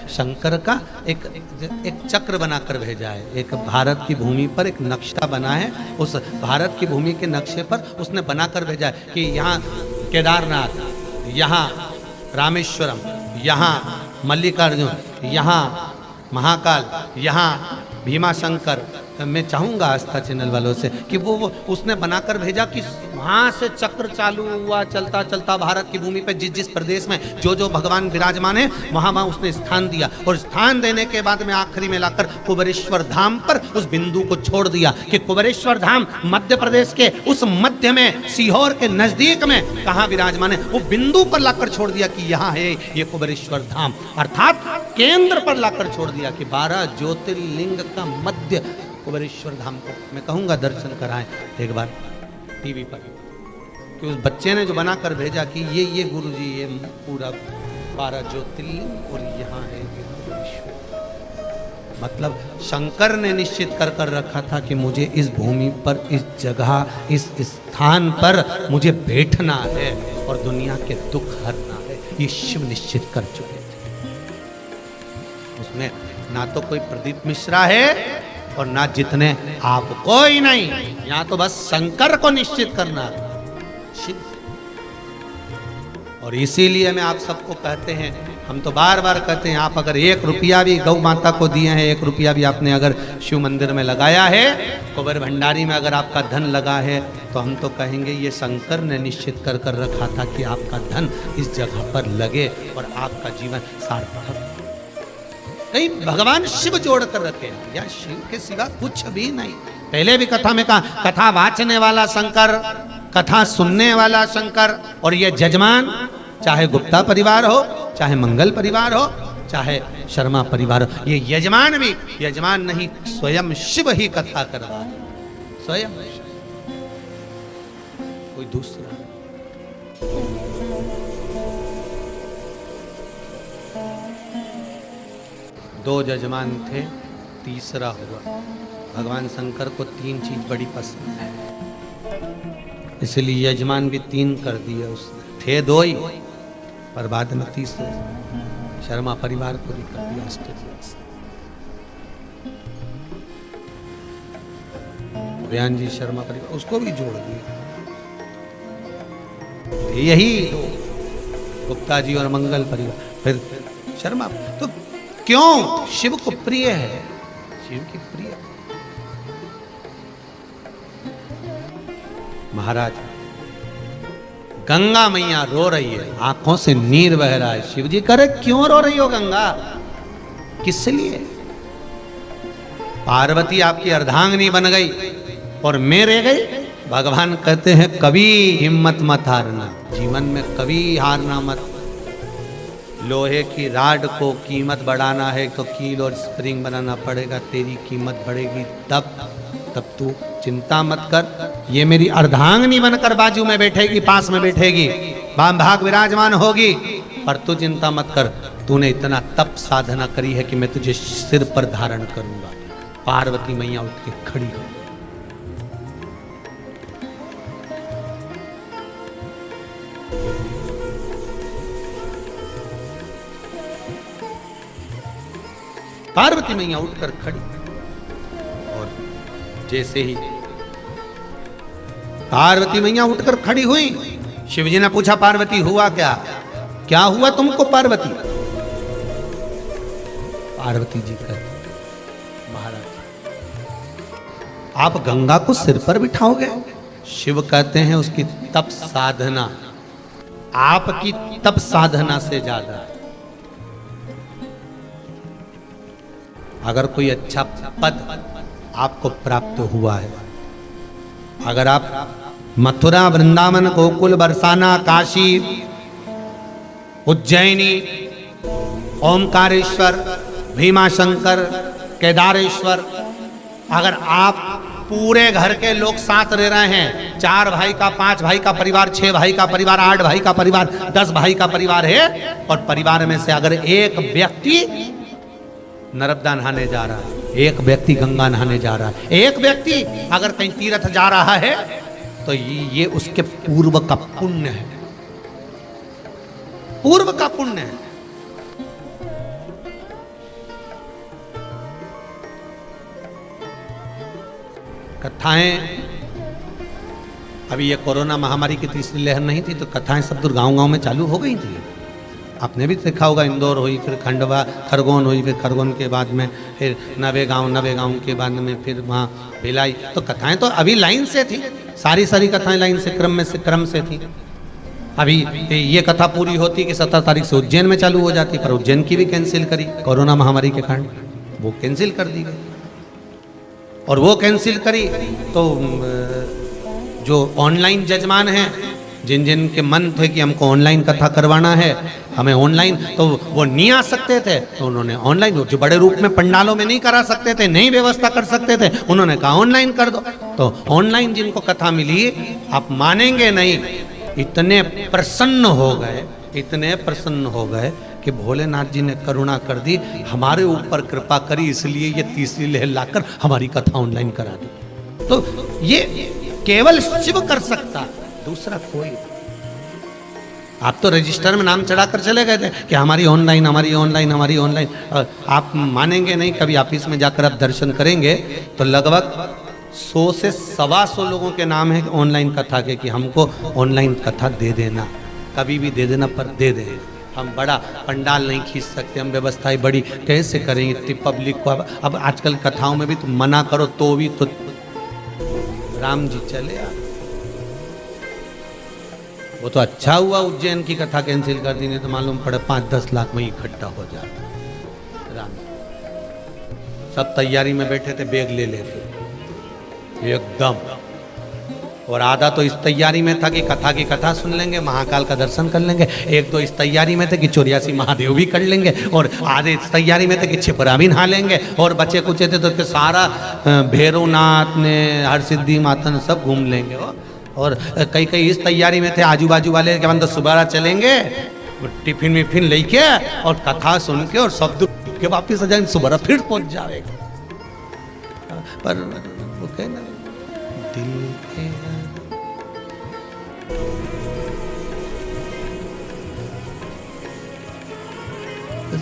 शंकर का एक चक्र बनाकर भेजा है। एक भारत की भूमि पर एक नक्शा बना है, उस भारत की भूमि के नक्शे पर उसने बनाकर भेजा है कि यहाँ केदारनाथ, यहाँ रामेश्वरम, यहाँ मल्लिकार्जुन, यहाँ महाकाल, यहाँ भीमा शंकर। मैं चाहूँगा आस्था चैनल वालों से कि वो उसने बनाकर भेजा कि वहाँ से चक्र चालू हुआ, चलता चलता भारत की भूमि पे जिस प्रदेश में जो भगवान विराजमान है वहाँ उसने स्थान दिया, और स्थान देने के बाद में आखिरी में लाकर कुबेरेश्वर धाम पर उस बिंदु को छोड़ दिया कि कुबेरेश्वर धाम मध्य प्रदेश के उस मध्य में सीहोर के नजदीक में कहाँ विराजमान है, वो बिंदु पर लाकर छोड़ दिया कि यहाँ है ये कुबेरेश्वर धाम, अर्थात केंद्र पर लाकर छोड़ दिया कि 12 ज्योतिर्लिंग का मध्य कुबेरेश्वर धाम को। मैं कहूँगा दर्शन कराएं एक बार टीवी पर, कि उस बच्चे ने जो बनाकर भेजा कि ये गुरुजी ये पूरा 12 ज्योतिर्लिंग और यहाँ है कुबेरेश्वर। मतलब शंकर ने निश्चित कर रखा था कि मुझे इस भूमि पर, इस जगह, इस स्थान पर मुझे बैठना है और दुनिया के दुख हरना है। ये शिव निश्चित कर चुके थे। उसमें ना तो कोई प्रदीप मिश्रा है और ना जितने आप, कोई नहीं। यहाँ तो बस शंकर को निश्चित करना शिव। और इसीलिए मैं आप सबको कहते हैं, हम तो बार बार कहते हैं, आप अगर 1 रुपया भी गौ माता को दिए हैं, 1 रुपया भी आपने अगर शिव मंदिर में लगाया है, कुबेर भंडारी में अगर आपका धन लगा है, तो हम तो कहेंगे ये शंकर ने निश्चित कर रखा था कि आपका धन इस जगह पर लगे और आपका जीवन सार्थक। कहीं भगवान शिव जोड़ कर रखे हैं, या शिव के सिवा कुछ भी नहीं। पहले भी कथा में कहा, कथा वाचने वाला शंकर, कथा सुनने वाला शंकर, और ये जजमान चाहे गुप्ता परिवार हो, चाहे मंगल परिवार हो, चाहे शर्मा परिवार, ये यजमान भी यजमान नहीं, स्वयं शिव ही कथा करवा, स्वयं कोई दूसरा। दो यजमान थे, तीसरा हुआ। भगवान शंकर को 3 चीज बड़ी पसंद है, इसलिए यजमान भी 3 कर दिए उसने। थे 2 ही, पर बाद में तीसरे शर्मा परिवार को भी कर दिया आश्चर्य से। बयान जी शर्मा परिवार, उसको भी जोड़ दिया। यही 2, गुप्ता जी और मंगल परिवार, फिर शर्मा। तो क्यों? शिव को प्रिय है, शिव की प्रिय। महाराज, गंगा मैया रो रही है, आंखों से नीर बह रहा है। शिव जी करे क्यों रो रही हो गंगा, किस लिए? पार्वती आपकी अर्धांगिनी बन गई और मैं रह गई। भगवान कहते हैं कभी हिम्मत मत हारना, जीवन में कभी हारना मत। लोहे की राड को कीमत बढ़ाना है तो कील और स्प्रिंग बनाना पड़ेगा, तेरी कीमत बढ़ेगी तब तू चिंता मत कर। ये मेरी अर्धांगिनी बनकर बाजू में बैठेगी, पास में बैठेगी, बाम भाग विराजमान होगी, पर तू चिंता मत कर। तूने इतना तप साधना करी है कि मैं तुझे सिर पर धारण करूंगा। पार्वती मैया उठ के खड़ी हो, पार्वती मैया उठकर खड़ी। और जैसे ही पार्वती मैया उठकर खड़ी हुई, शिवजी ने पूछा पार्वती हुआ क्या, क्या हुआ तुमको पार्वती? पार्वती जी कहते महाराज आप गंगा को सिर पर बिठाओगे? शिव कहते हैं उसकी तप साधना आपकी तप साधना से ज्यादा। अगर कोई अच्छा पद आपको प्राप्त हुआ है, अगर आप मथुरा, वृंदावन, गोकुल, बरसाना, काशी, उज्जैनी, ओमकारेश्वर, भीमाशंकर, केदारेश्वर, अगर आप पूरे घर के लोग साथ रह रहे हैं, 4 भाई का, 5 भाई का परिवार, 6 भाई का परिवार, 8 भाई का परिवार, 10 भाई का परिवार है, और परिवार में से अगर एक व्यक्ति नर्मदा नहाने जा रहा है, एक व्यक्ति गंगा नहाने जा रहा है, एक व्यक्ति अगर कहीं तीर्थ जा रहा है, तो ये उसके पूर्व का पुण्य है, पूर्व का पुण्य है। कथाएं, अभी ये कोरोना महामारी की तीसरी लहर नहीं थी तो कथाएं सब दूर गांव-गांव में चालू हो गई थी। आपने भी देखा होगा, इंदौर हुई, फिर खंडवा, खरगोन हुई, फिर खरगोन के बाद में फिर नवेगांव के बाद में फिर वहाँ भिलाई। तो कथाएं तो अभी लाइन से थी, सारी कथाएं लाइन से क्रम से थी। अभी ये कथा पूरी होती कि 17 तारीख से उज्जैन में चालू हो जाती, पर उज्जैन की भी कैंसिल करी कोरोना महामारी के कारण, वो कैंसिल कर दी गई। और वो कैंसिल करी तो जो ऑनलाइन जजमान हैं, जिन के मन थे कि हमको ऑनलाइन कथा करवाना है, हमें ऑनलाइन, तो वो नहीं आ सकते थे, तो उन्होंने ऑनलाइन, जो बड़े रूप में पंडालों में नहीं करा सकते थे, नहीं व्यवस्था कर सकते थे, उन्होंने कहा ऑनलाइन कर दो। तो ऑनलाइन जिनको कथा मिली, आप मानेंगे नहीं, इतने प्रसन्न हो गए कि भोलेनाथ जी ने करुणा कर दी, हमारे ऊपर कृपा करी, इसलिए ये तीसरी लहर लाकर हमारी कथा ऑनलाइन करा दी। तो ये केवल शिव कर सकता, दूसरा कोई। आप तो रजिस्टर में नाम चढ़ाकर चले गए थे कि हमारी ऑनलाइन। आप मानेंगे नहीं, कभी ऑफिस में जाकर आप दर्शन करेंगे तो लगभग 100 से 125 लोगों के नाम है ऑनलाइन कथा के, कि हमको ऑनलाइन कथा दे देना, कभी भी दे देना, पर दे दें। हम बड़ा पंडाल नहीं खींच सकते, हम व्यवस्थाएं बड़ी कैसे करेंगे इतनी पब्लिक को। अब आजकल कथाओं में भी तुम मना करो तो भी तो राम जी चले आ। वो तो अच्छा हुआ उज्जैन की कथा कैंसिल कर दी, नहीं तो मालूम पड़े 5-10 लाख में इकट्ठा हो जाता। राम सब तैयारी में बैठे थे, बैग ले लेते एकदम। और आधा तो इस तैयारी में था कि कथा की कथा सुन लेंगे, महाकाल का दर्शन कर लेंगे। एक तो इस तैयारी में थे कि 84 महादेव भी कर लेंगे, और आधे इस तैयारी में थे कि छिपरा भी नहा लेंगे, और बचे कुचे थे तो कि सारा भैरवनाथ ने, हरसिद्धि माता ने सब घूम लेंगे। और कई कई इस तैयारी में थे आजू बाजू वाले कि हम तो सुबह चलेंगे टिफिन विफिन लेके और कथा सुन के और सब दुख के वापिस आ जाएंगे, सुबह फिर पहुंच जाएगा। पर वो कहना दिल के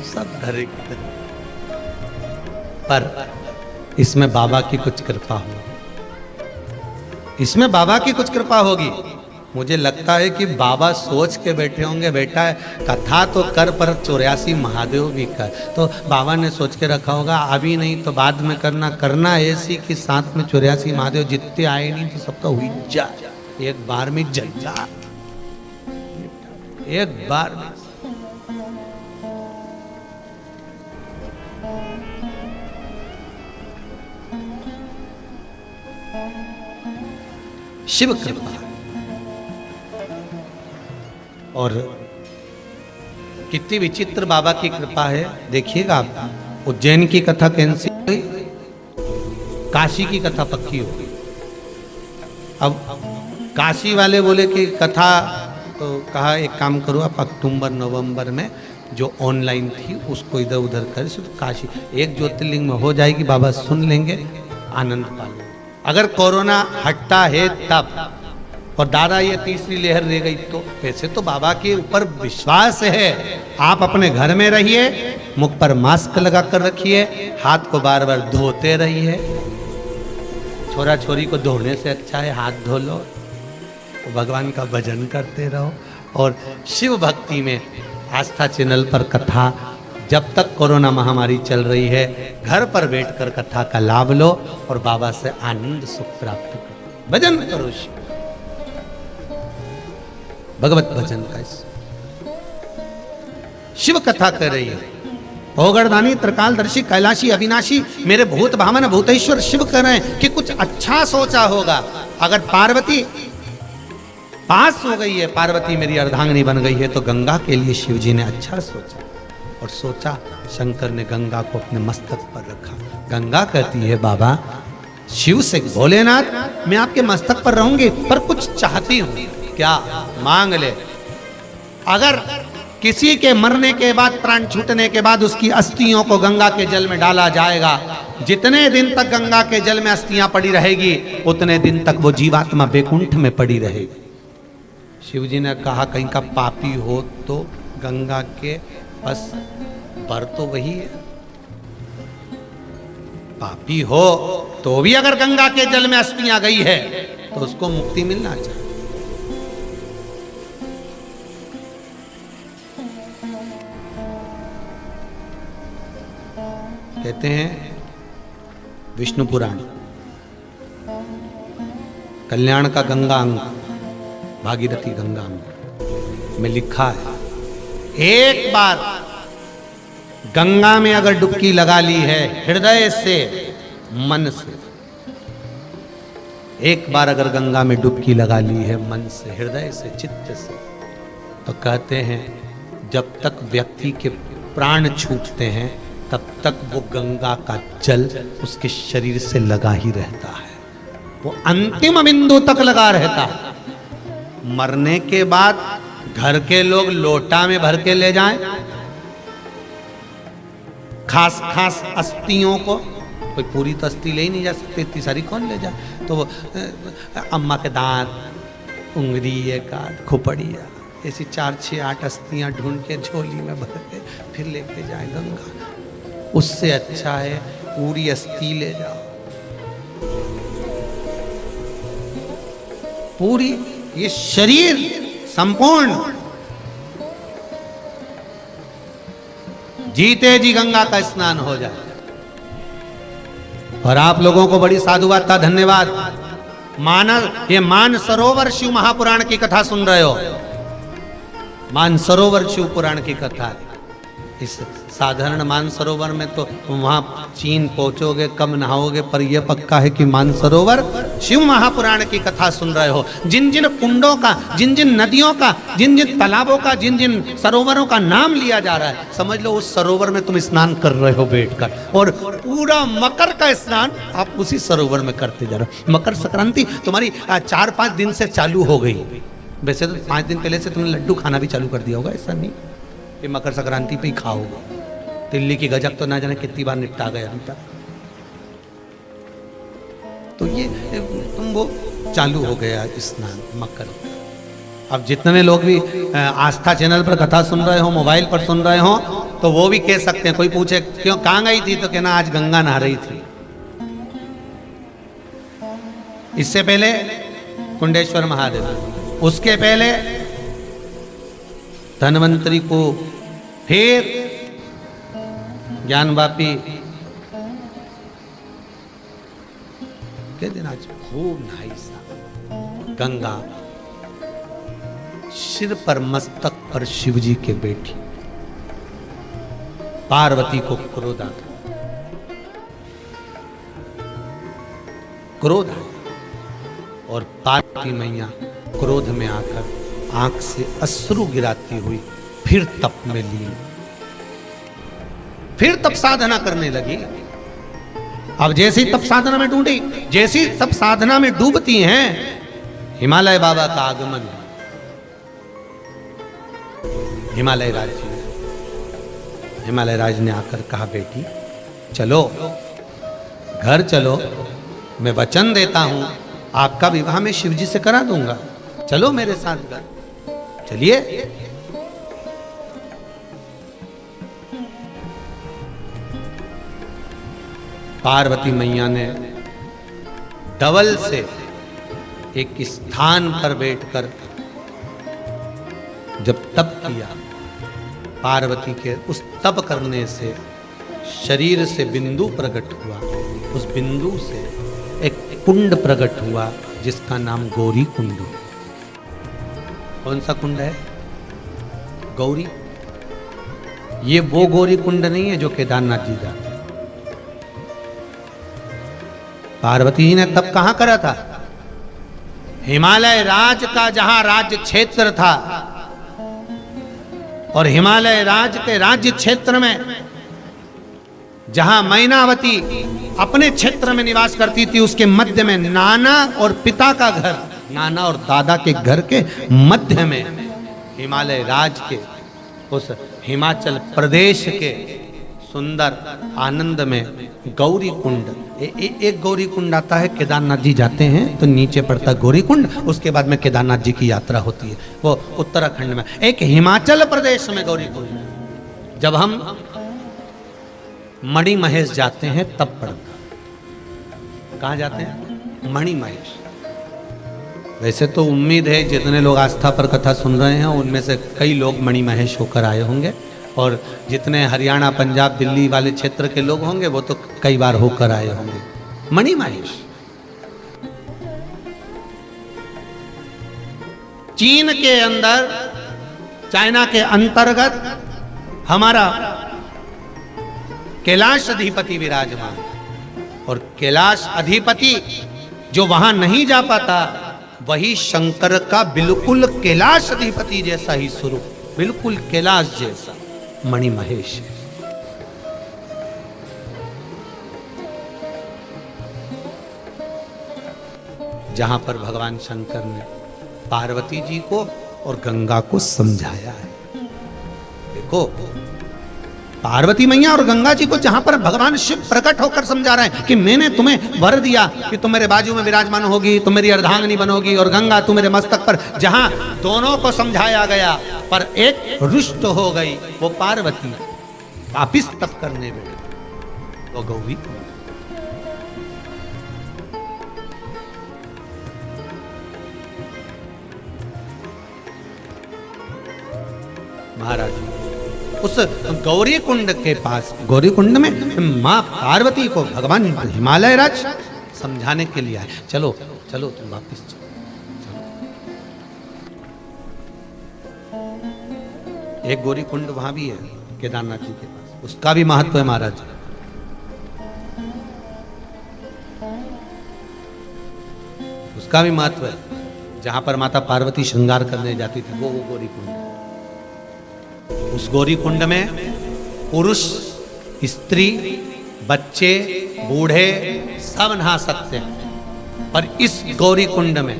सब धरे, पर इसमें बाबा की कुछ कृपा हो, इसमें बाबा की कुछ कृपा होगी। मुझे लगता है कि बाबा सोच के बैठे होंगे, बेटा कथा तो कर पर 84 महादेव भी कर। तो बाबा ने सोच के रखा होगा अभी नहीं तो बाद में करना ऐसी कि साथ में 84 महादेव जितने आए नहीं तो सबका हुई जा, एक बार में जल जा, एक बार में। शिव कृपा। और कितनी विचित्र बाबा की कृपा है, देखिएगा आप। उज्जैन की कथा कैंसिल हुई, काशी की कथा पक्की हो गई। अब काशी वाले बोले कि कथा, तो कहा एक काम करो आप अक्टूबर नवंबर में जो ऑनलाइन थी उसको इधर उधर कर, सिर्फ काशी एक ज्योतिर्लिंग में हो जाएगी, बाबा सुन लेंगे, आनंद पालेंगे। अगर कोरोना हटता है तब, और दादा ये तीसरी लहर रह गई तो। वैसे तो बाबा के ऊपर विश्वास है, आप अपने घर में रहिए, मुख पर मास्क लगा कर रखिए, हाथ को बार बार धोते रहिए। छोरा छोरी को धोने से अच्छा है हाथ धो लो, भगवान का भजन करते रहो। और शिव भक्ति में आस्था चैनल पर कथा, जब तक कोरोना महामारी चल रही है, घर पर बैठकर कथा का लाभ लो और बाबा से आनंद सुख प्राप्त करो, भजन करो, भगवत भजन का। शिव कथा कर रही है, भोगरदानी त्रिकालदर्शी कैलाशी अविनाशी मेरे भूत भावन भूतेश्वर शिव कह रहे हैं कि कुछ अच्छा सोचा होगा। अगर पार्वती पास हो गई है, पार्वती मेरी अर्धांगिनी बन गई है, तो गंगा के लिए शिव जी ने अच्छा सोचा। और सोचा, शंकर ने गंगा को अपने मस्तक पर रखा। गंगा कहती है बाबा शिव से, भोलेनाथ मैं आपके मस्तक पर रहूंगी पर कुछ चाहती हूं, क्या मांग ले। अगर किसी के मरने के बाद, प्राण छूटने के बाद उसकी अस्थियों को गंगा के जल में डाला जाएगा, जितने दिन तक गंगा के जल में अस्थियां पड़ी रहेगी उतने दिन तक वो जीवात्मा बैकुंठ में पड़ी रहेगी। शिव जी ने कहा कहीं का पापी हो तो गंगा के, बस बर तो वही है, पापी हो तो भी अगर गंगा के जल में अस्थियां गई है तो उसको मुक्ति मिलना चाहिए। कहते हैं विष्णु पुराण कल्याण का गंगा अंग, भागीरथी गंगा अंग में लिखा है, एक बार गंगा में अगर डुबकी लगा ली है हृदय से, मन से, एक बार अगर गंगा में डुबकी लगा ली है मन से, हृदय से, चित्त से, तो कहते हैं जब तक व्यक्ति के प्राण छूटते हैं तब तक वो गंगा का जल उसके शरीर से लगा ही रहता है, वो अंतिम बिंदु तक लगा रहता है। मरने के बाद घर के लोग लोटा में भर के ले जाएं, खास खास अस्थियों को, कोई पूरी तो अस्थि ले ही नहीं जा सकती, इतनी सारी कौन ले जाए, तो वो अम्मा के दांत, उंगली, एक आध खोपड़िया, ऐसी 4, 6, 8 अस्थियां ढूंढ के झोली में भर के फिर लेके जाए गंगा। उससे अच्छा है पूरी अस्थि ले जाओ, पूरी ये शरीर संपूर्ण जीते जी गंगा का स्नान हो जाए। और आप लोगों को बड़ी साधुवाद था, धन्यवाद। ये मान सरोवर शिव महापुराण की कथा सुन रहे हो, मान सरोवर शिव पुराण की कथा। इस साधारण मानसरोवर में तो वहाँ चीन पहुँचोगे कब नहाओगे, पर यह पक्का है कि मानसरोवर शिव महापुराण की कथा सुन रहे हो। जिन जिन कुंडों का, जिन जिन नदियों का, जिन जिन तालाबों का, जिन जिन सरोवरों का नाम लिया जा रहा है, समझ लो उस सरोवर में तुम स्नान कर रहे हो बैठकर, और पूरा मकर का स्नान आप उसी सरोवर में करते जा रहे हो। मकर संक्रांति तुम्हारी 4-5 दिन से चालू हो गई। वैसे तो 5 दिन पहले से तुमने लड्डू खाना भी चालू कर दिया होगा, ऐसा नहीं कि मकर संक्रांति पे ही खाओगे। दिल्ली की गजक तो ना जाने कितनी बार निपटा गए अभी तक। तो ये तुम वो चालू हो गया स्नान मकर। अब जितने लोग भी आस्था चैनल पर कथा सुन रहे हो, मोबाइल पर सुन रहे हो, तो वो भी कह सकते हैं। कोई पूछे क्यों कहाँ गई थी, तो कहना आज गंगा नहा रही थी। इससे पहले कुंडेश्वर महादेव, उसके पहले धन्वंतरी को, फिर ज्ञानवापी के दिन आज खूब नहाई सा गंगा, सिर पर मस्तक पर शिवजी के बैठी। पार्वती को क्रोध आ गया, क्रोध आया, और पार्वती मैया क्रोध में आकर आंख से अश्रु गिराती हुई फिर तप में लीन, फिर तप साधना करने लगी। अब जैसी तप साधना में डूबी, जैसी तप साधना में डूबती हैं, हिमालय बाबा का आगमन। हिमालय राज जी, हिमालय राज ने आकर कहा बेटी चलो घर चलो, मैं वचन देता हूं आपका विवाह मैं शिवजी से करा दूंगा, चलो मेरे साथ घर चलिए। पार्वती मैया ने डबल से एक स्थान पर बैठकर जब तप किया, पार्वती के उस तप करने से शरीर से बिंदु प्रकट हुआ, उस बिंदु से एक कुंड प्रकट हुआ जिसका नाम गौरी कुंड। कौन सा कुंड है? गौरी। ये वो गौरी कुंड नहीं है जो केदारनाथ जी जाते। पार्वती जी ने तब कहां करा था? हिमालय राज का जहां राज्य क्षेत्र था, और हिमालय राज के राज्य क्षेत्र में जहां मैनावती अपने क्षेत्र में निवास करती थी, उसके मध्य में नाना और पिता का घर, नाना और दादा के घर के मध्य में हिमालय राज के उस हिमाचल प्रदेश के सुंदर आनंद में गौरी कुंड। एक गौरी कुंड आता है, केदारनाथ जी जाते हैं तो नीचे पड़ता है गौरी कुंड, उसके बाद में केदारनाथ जी की यात्रा होती है, वो उत्तराखंड में। एक हिमाचल प्रदेश में गौरी कुंड। जब हम मणि महेश जाते हैं तब पड़ता। कहाँ जाते हैं? मणि महेश। वैसे तो उम्मीद है जितने लोग आस्था पर कथा सुन रहे हैं उनमें से कई लोग मणि महेश होकर आए होंगे, और जितने हरियाणा पंजाब दिल्ली वाले क्षेत्र के लोग होंगे वो तो कई बार होकर आए होंगे। मणि महेश चीन के अंदर, चाइना के अंतर्गत हमारा कैलाश अधिपति विराजमान, और कैलाश अधिपति जो वहां नहीं जा पाता, वही शंकर का बिल्कुल कैलाश अधिपति जैसा ही स्वरूप, बिल्कुल कैलाश जैसा मणि महेश है। जहां पर भगवान शंकर ने पार्वती जी को और गंगा को समझाया है। देखो पार्वती मैया और गंगा जी को जहां पर भगवान शिव प्रकट होकर समझा रहे हैं कि मैंने तुम्हें वर दिया कि तुम मेरे बाजू में विराजमान होगी, तुम मेरी अर्धांगिनी बनोगी, और गंगा तू मेरे मस्तक पर। जहां दोनों को समझाया गया पर एक रुष्ट हो गई, वो पार्वती वापिस तप करने में, वो गौरी। महाराज उस गौरी कुंड के पास, गौरी कुंड में माँ पार्वती को भगवान हिमालय राज समझाने के लिए आए। चलो चलो तुम वापिस चलो। एक गौरी कुंड वहां भी है, केदारनाथ जी के पास, उसका भी महत्व है महाराज। उसका भी महत्व है। जहां पर माता पार्वती श्रृंगार करने जाती थी वो गौरी कुंड। उस गौरी कुंड में पुरुष, स्त्री, बच्चे, बूढ़े सब नहा सकते हैं, पर इस गौरी कुंड में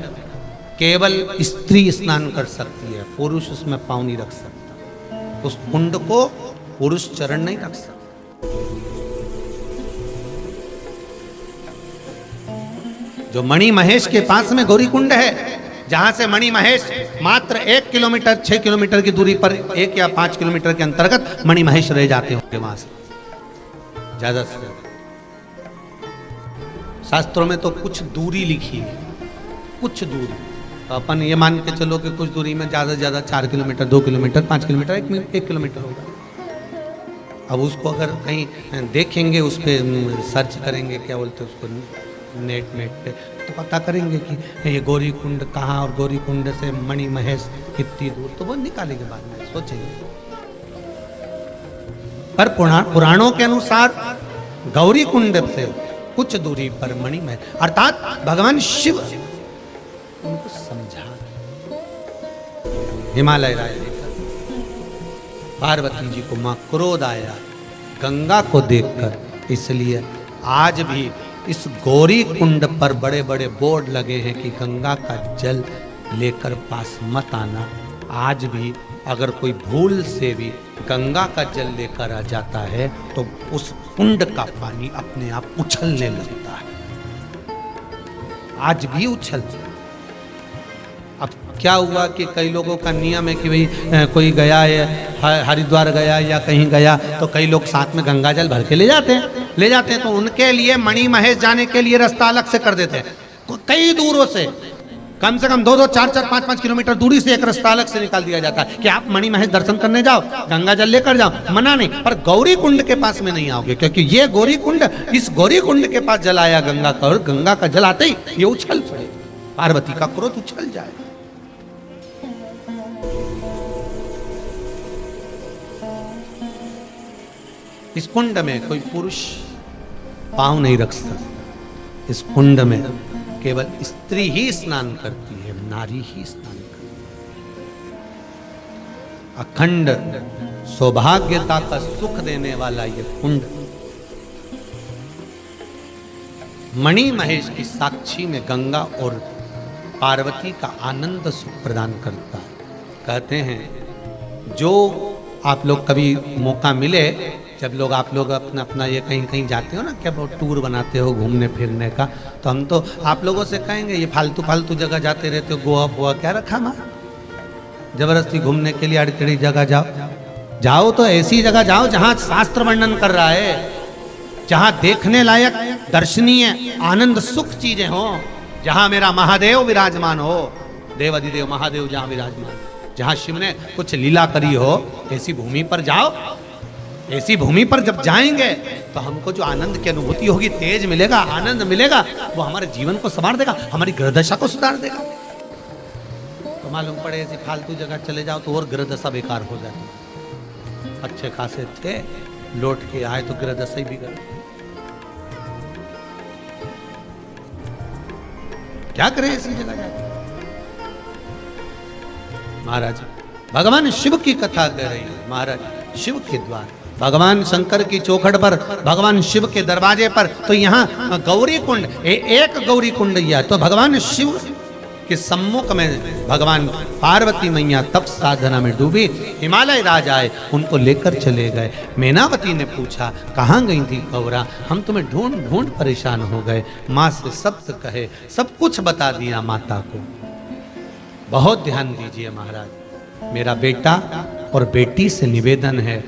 केवल स्त्री स्नान कर सकती है, पुरुष उसमें पांव नहीं रख सकता। उस कुंड को पुरुष चरण नहीं रख सकता। जो मणि महेश के पास में गौरी कुंड है, जहां से मणि महेश मात्र 1 किलोमीटर 6 किलोमीटर की दूरी पर 1 या 5 किलोमीटर के अंतर्गत मणि महेश रह जाते होंगे वहां से, ज्यादा से ज्यादा। शास्त्रों में तो कुछ दूरी लिखी है, कुछ दूरी। तो अपन ये मान के चलो कि कुछ दूरी में ज्यादा से ज्यादा 4 किलोमीटर 2 किलोमीटर 5 किलोमीटर 1 किलोमीटर होगा। अब उसको अगर कहीं देखेंगे, उस पर सर्च करेंगे, क्या बोलते हैं उसको, नेट पे, तो पता करेंगे कि ये गौरी कुंड कहाँ और गौरी कुंड से मणि महेश कितनी दूर, तो वो निकालेंगे बाद में, सोचेंगे। पर पुराणों के अनुसार गौरी कुंड से कुछ दूरी पर मणि महेश, अर्थात भगवान शिव उनको समझा। हिमालय राय पार्वती जी को मां क्रोध आया गंगा को देखकर, इसलिए आज भी इस गौरी कुंड पर बड़े बड़े बोर्ड लगे हैं कि गंगा का जल लेकर पास मत आना। आज भी अगर कोई भूल से भी गंगा का जल लेकर आ जाता है तो उस कुंड का पानी अपने आप उछलने लगता है, आज भी उछल। अब क्या हुआ कि कई लोगों का नियम है कि भाई कोई गया है, हरिद्वार गया या कहीं गया, तो कई लोग साथ में गंगा जल भर के ले जाते हैं तो उनके लिए मणि महेश जाने के लिए रास्ता अलग से कर देते हैं। कई दूरों से, कम से कम 2-2, 4-4, 5-5 किलोमीटर दूरी से एक रास्ता अलग से निकाल दिया जाता है कि आप मणि महेश दर्शन करने जाओ, गंगा जल लेकर जाओ, मना नहीं, पर गौरी कुंड के पास में नहीं आओगे, क्योंकि ये गौरी कुंड, इस गौरी कुंड के पास जल आया गंगा का, और गंगा का जल आते ही ये उछल पड़े, पार्वती का क्रोध उछल जाए। इस कुंड में कोई पुरुष पांव नहीं रख सकता। इस कुंड में केवल स्त्री ही स्नान करती है, नारी ही स्नान करती है। अखंड सौभाग्यता का सुख देने वाला यह कुंड मणि महेश की साक्षी में गंगा और पार्वती का आनंद सुख प्रदान करता है। कहते हैं जो आप लोग कभी मौका मिले, जब लोग आप लोग अपना ये कहीं कहीं जाते हो ना, क्या टूर बनाते हो घूमने फिरने का, तो हम तो आप लोगों से कहेंगे ये फालतू जगह जाते रहते हो, गोवा फोआ क्या रखा माँ, जबरदस्ती घूमने के लिए अड़चड़ी जगह जाओ तो ऐसी जगह जाओ जहाँ शास्त्र वर्णन कर रहा है, जहाँ देखने लायक दर्शनीय आनंद सुख चीजें हो, जहाँ मेरा महादेव विराजमान हो, देव अधिदेव महादेव जहाँ विराजमान, जहाँ शिव ने कुछ लीला करी हो, ऐसी भूमि पर जाओ। ऐसी भूमि पर जब जाएंगे तो हमको जो आनंद की अनुभूति होगी, तेज मिलेगा, आनंद मिलेगा, वो हमारे जीवन को संवार देगा, हमारी ग्रह दशा को सुधार देगा। तो मालूम पड़े ऐसी फालतू जगह चले जाओ तो और ग्रह दशा बेकार हो जाती। अच्छे खासे थे, लौट के आए तो ग्रह दशा ही बिगड़। क्या करें ऐसी जगह जाके? महाराज भगवान शिव की कथा कह रही है। महाराज शिव के द्वार, भगवान शंकर की चौखट पर, भगवान शिव के दरवाजे पर, तो यहाँ गौरी कुंड, एक गौरी कुंड यह, तो भगवान शिव के सम्मुख में भगवान पार्वती मैया तप साधना में डूबी, हिमालय राज आए, उनको लेकर चले गए। मैनावती ने पूछा कहाँ गई थी गौरा, हम तुम्हें ढूंढ ढूंढ परेशान हो गए। माँ से सब कहे, सब कुछ बता दिया माता को। बहुत ध्यान दीजिए महाराज, मेरा बेटा और बेटी से निवेदन है,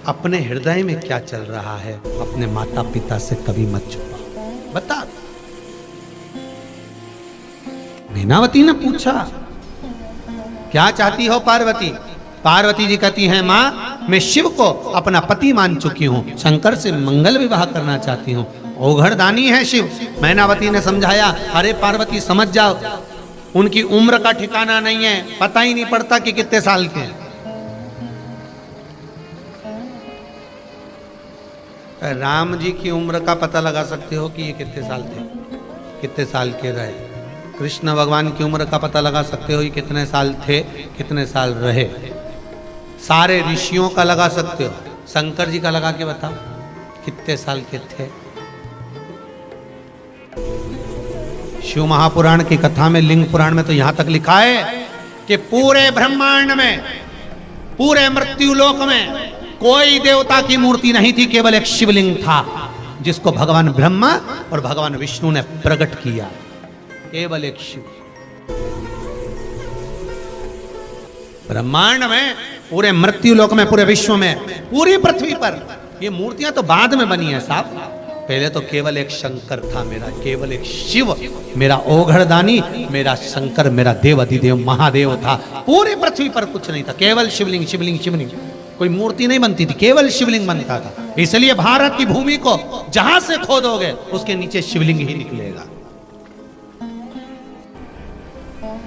अपने हृदय में क्या चल रहा है अपने माता पिता से कभी मत छुपाओ, बता। मैनावती ने पूछा क्या चाहती हो पार्वती? पार्वती जी कहती हैं माँ, मैं शिव को अपना पति मान चुकी हूँ, शंकर से मंगल विवाह करना चाहती हूँ, ओघड़दानी है शिव। मैनावती ने समझाया, अरे पार्वती समझ जाओ, उनकी उम्र का ठिकाना नहीं है, पता ही नहीं पड़ता कि कितने साल के हैं। राम जी की उम्र का पता लगा सकते हो कि ये कितने साल थे, कितने साल के रहे। कृष्ण भगवान की उम्र का पता लगा सकते हो ये कितने साल थे, कितने साल रहे। सारे ऋषियों का लगा सकते हो, शंकर जी का लगा के बताओ कितने साल के थे। शिव महापुराण की कथा में, लिंग पुराण में तो यहां तक लिखा है कि पूरे ब्रह्मांड में, पूरे मृत्युलोक में कोई देवता की मूर्ति नहीं थी, केवल एक शिवलिंग था जिसको भगवान ब्रह्मा और भगवान विष्णु ने प्रकट किया। केवल एक शिव। ब्रह्मांड में, पूरे मृत्युलोक में, पूरे विश्व में, पूरी पृथ्वी पर ये मूर्तियां तो बाद में बनी है साहब। पहले तो केवल एक शंकर था मेरा, केवल एक शिव मेरा ओघड़दानी, मेरा शंकर, मेरा देव अधिदेव महादेव था। पूरी पृथ्वी पर कुछ नहीं था, केवल शिवलिंग शिवलिंग शिवलिंग। कोई मूर्ति नहीं बनती थी, केवल शिवलिंग बनता था। इसलिए भारत की भूमि को जहां से खोदोगे उसके नीचे शिवलिंग ही निकलेगा।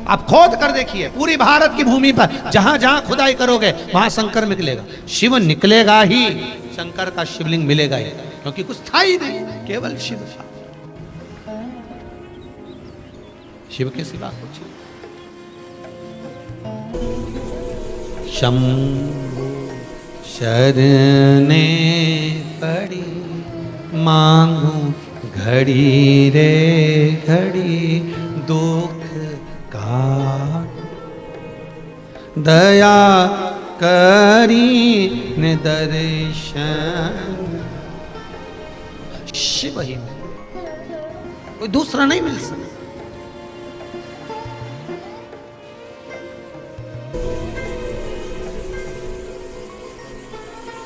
आप खोद कर देखिए, पूरी भारत की भूमि पर जहां जहां खुदाई करोगे वहां शंकर निकलेगा, शिव निकलेगा ही, शंकर का शिवलिंग मिलेगा ही, क्योंकि कुछ था ही नहीं, केवल शिव था। शिव के सिवा कुछ शंभु शरणे पड़ी मांगू घड़ी रे घड़ी दुख का, दया करी ने दर्शन। शिव ही, कोई दूसरा नहीं मिल सकता।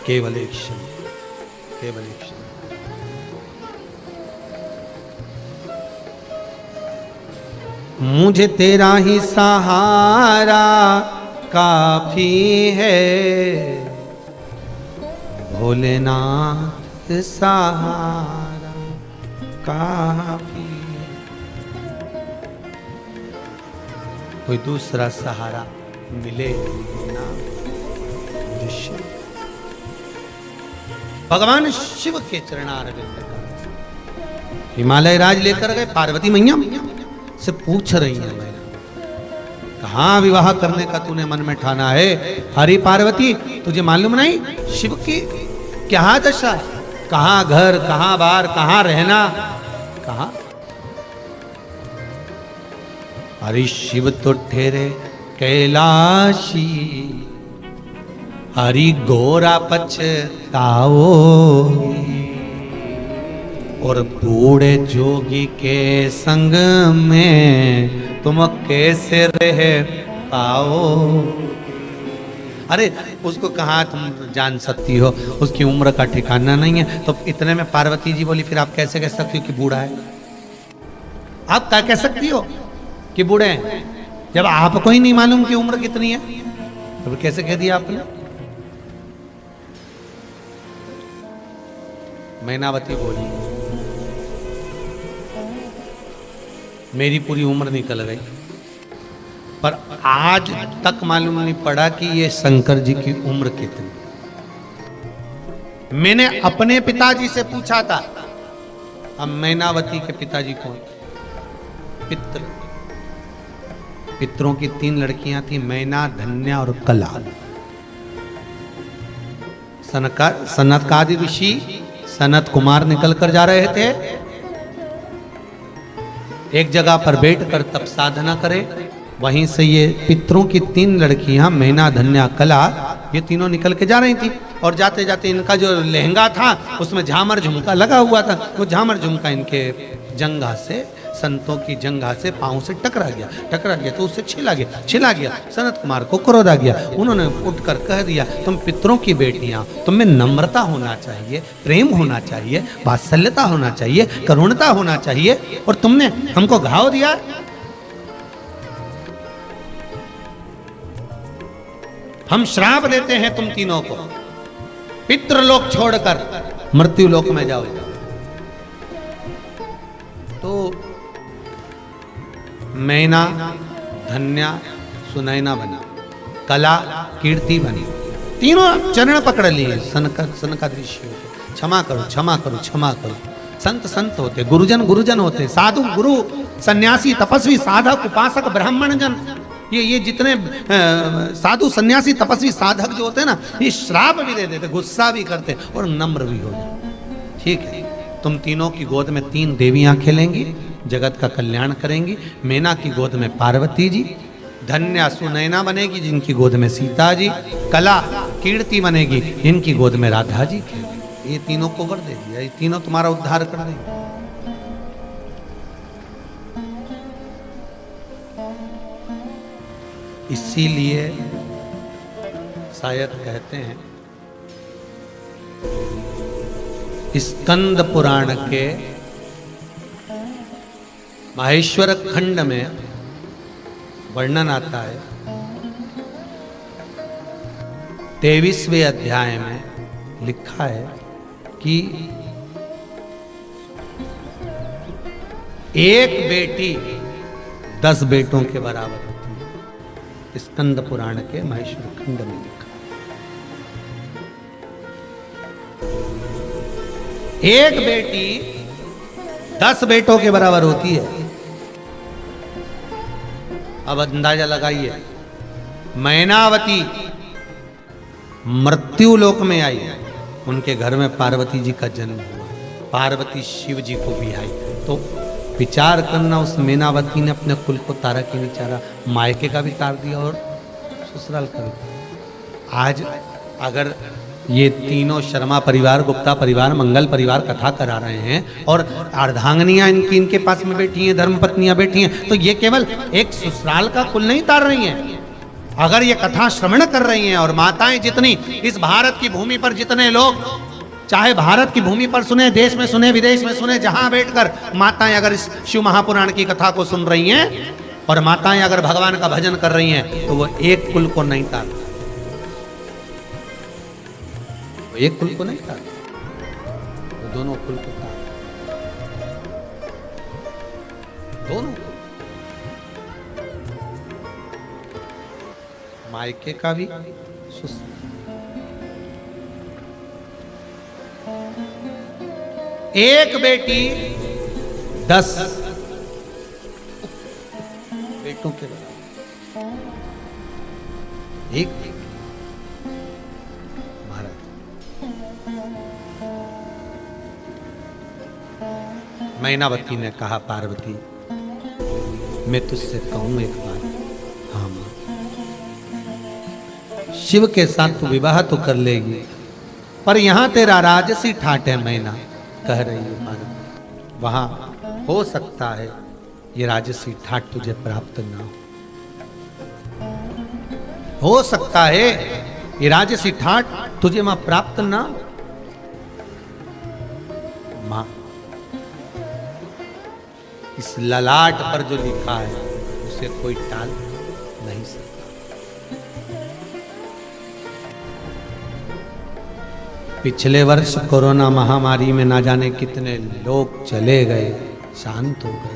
केवल एक शिव, केवल एक शिव। मुझे तेरा ही सहारा काफी है, भोलेनाथ सहारा काफी। कोई दूसरा सहारा मिले ना। शिव, भगवान शिव के चरणारविंद का हिमालय राज लेकर गए। पार्वती मैया से पूछ रही है, कहाँ विवाह करने का तूने मन में ठाना है? हरि पार्वती तुझे मालूम नहीं शिव की क्या दशा, कहाँ घर, कहाँ बार, कहाँ रहना, कहाँ। हरि शिव तो ठहरे कैलाशी, हरि गोरा पछताओ, और बूढ़े जोगी के संग में तुम कैसे रह पाओ। अरे उसको कहाँ तुम जान सकती हो, उसकी उम्र का ठिकाना नहीं है। तो इतने में पार्वती जी बोली, फिर आप कैसे कह सकती हो कि बूढ़ा है? आप क्या कह सकती हो कि बूढ़े हैं जब आपको ही नहीं मालूम कि उम्र कितनी है? तो कैसे कह दिया आपने? मैनावती बोली, मेरी पूरी उम्र निकल गई, पर आज तक मालूम नहीं पड़ा कि ये शंकर जी की उम्र कितनी। मैंने अपने पिताजी से पूछा था। अब मैनावती के पिताजी कौन? पित्र। पितरों की 3 लड़कियां थी, मैना, धन्या और कला। सनकादि ऋषि सनत कुमार निकल कर जा रहे थे, एक जगह पर बैठकर तप साधना करे। वहीं से ये पितरों की 3 लड़कियां मैना, धन्या, कला, ये तीनों निकल के जा रही थी। और जाते जाते इनका जो लहंगा था उसमें झामर झुमका लगा हुआ था। वो झामर झुमका इनके जंघा से, संतों की जंघा से, पांव से टकरा गया तो उससे छिला गया। सनत कुमार को क्रोध आ गया। उन्होंने उठकर कह दिया, तुम पितरों की बेटियां, तुम में नम्रता होना चाहिए, प्रेम होना चाहिए, वात्सल्यता होना चाहिए, करुणता होना चाहिए, और तुमने हमको घाव दिया। हम श्राप देते हैं तुम तीनों को, पितृलोक छोड़कर मृत्युलोक में जाओ। तो मैना, धन्या, सुनैना बनी, कला, कीर्ति बनी। तीनों चरण पकड़ लिए सनकादि ऋषियों के, क्षमा करो, क्षमा करो, क्षमा करो। संत संत होते, गुरुजन गुरुजन होते, साधु गुरु सन्यासी तपस्वी साधक उपासक ब्राह्मण जन, ये जितने साधु सन्यासी तपस्वी साधक जो होते हैं ना, ये श्राप भी दे देते, गुस्सा भी करते और नम्र भी होते। ठीक है, तुम तीनों की गोद में 3 देवियां खेलेंगी, जगत का कल्याण करेंगी। मैना की गोद में पार्वती जी, धन्या सुनैना बनेगी जिनकी गोद में सीता जी, कला कीर्ति बनेगी इनकी गोद में राधा जी खेलेंगी। ये तीनों को वर दे दिया, ये तीनों तुम्हारा उद्धार कर देंगे। इसीलिए शायद कहते हैं स्कंद पुराण के माहेश्वर खंड में वर्णन आता है, 23वें अध्याय में लिखा है कि एक बेटी 10 बेटों के बराबर होती है। स्कंद पुराण के माहेश्वर खंड में लिखा, एक बेटी 10 बेटों के बराबर होती है। अब अंदाजा लगाइए, मैनावती मृत्यु लोक में आई, उनके घर में पार्वती जी का जन्म हुआ, पार्वती शिव जी को भी आई। तो विचार करना, उस मैनावती ने अपने कुल को तारा के विचारा, मायके का भी तार दिया और ससुराल का भी। आज अगर ये तीनों शर्मा परिवार, गुप्ता परिवार, मंगल परिवार कथा करा रहे हैं और अर्धांगनियां इनके पास में बैठी हैं, धर्मपत्नियां बैठी हैं, तो ये केवल एक ससुराल का कुल नहीं तार रही हैं। अगर ये कथा श्रवण कर रही हैं और माताएं जितनी इस भारत की भूमि पर, जितने लोग चाहे भारत की भूमि पर सुने, देश में सुने, विदेश में सुने, जहां बैठकर माताएं अगर इस शिव महापुराण की कथा को सुन रही हैं और माताएं अगर भगवान का भजन कर रही हैं, तो वो एक कुल को नहीं तार, एक कुल को नहीं तार, वो दोनों कुल को तार, दोनों को, मायके का भी एक बेटी 10 बेटों के बराबर, एक महाराज। मैनावती ने कहा, पार्वती मैं तुझसे कहूं एक बात। हाँ मां, शिव के साथ तू विवाह तो कर लेगी, पर यहां तेरा राजसी ठाट है। मैना कह रही है पार्वती, वहां हो सकता है ये राजसी ठाट तुझे प्राप्त ना हो सकता है ये राजसी ठाट तुझे मां प्राप्त ना। मां, इस ललाट पर जो लिखा है उसे कोई टाल नहीं सकता। पिछले वर्ष कोरोना महामारी में ना जाने कितने लोग चले गए, शांत हो गए।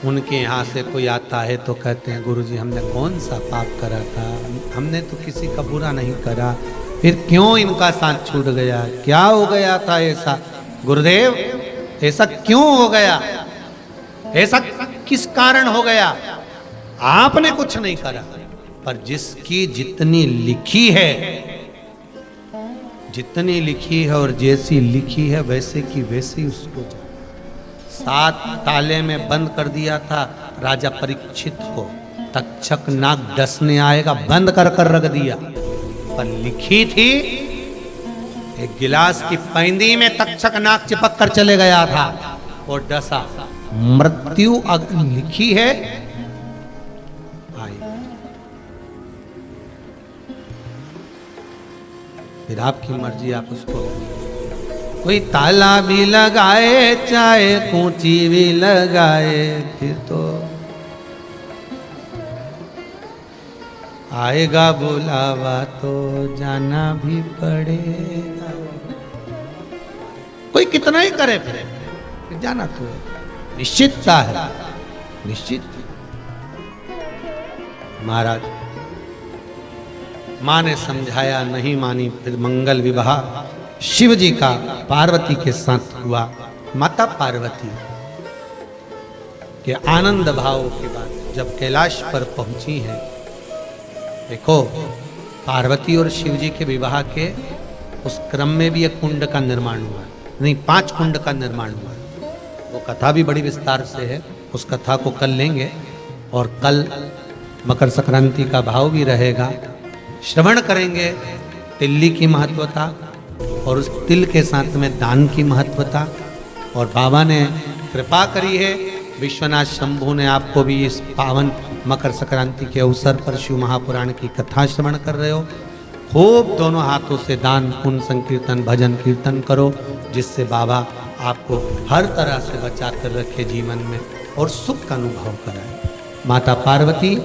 उनके यहाँ से कोई आता है तो कहते हैं, गुरुजी हमने कौन सा पाप करा था, हमने तो किसी का बुरा नहीं करा, फिर क्यों इनका साथ छूट गया, क्या हो गया था ऐसा गुरुदेव, ऐसा क्यों हो गया, ऐसा किस कारण हो गया। आपने कुछ नहीं करा, पर जिसकी जितनी लिखी है, जितनी लिखी है और जैसी लिखी है वैसे की वैसे उसको 7 ताले में बंद कर दिया था राजा परीक्षित को। तक्षक नाग डसने आएगा, बंद कर कर रख दिया, पर लिखी थी एक गिलास की पैंदी में तक्षक नाग चिपक कर चले गया था और डसा। मृत्यु अगर लिखी है आई, फिर आपकी मर्जी, आप उसको कोई ताला भी लगाए चाहे कूंची भी लगाए, फिर तो आएगा बुलावा तो जाना भी पड़ेगा। कोई कितना ही करे फिर जाना तो निश्चितता है, निश्चित। महाराज माँ ने समझाया, नहीं मानी, फिर मंगल विवाह शिव जी का पार्वती के साथ हुआ। माता पार्वती के आनंद भाव के बाद जब कैलाश पर पहुंची हैं, देखो पार्वती और शिव जी के विवाह के उस क्रम में भी एक कुंड का निर्माण हुआ, नहीं 5 कुंड का निर्माण हुआ। वो कथा भी बड़ी विस्तार से है, उस कथा को कल लेंगे और कल मकर संक्रांति का भाव भी रहेगा। श्रवण करेंगे तिल्ली की महत्वता और उस तिल के साथ में दान की महत्वता। और बाबा ने कृपा करी है, विश्वनाथ शंभू ने आपको भी इस पावन मकर संक्रांति के अवसर पर शिव महापुराण की कथा श्रवण कर रहे हो। खूब दोनों हाथों से दान पुण्य संकीर्तन भजन कीर्तन करो, जिससे बाबा आपको हर तरह से बचा कर रखे जीवन में और सुख का अनुभव कराए। माता पार्वती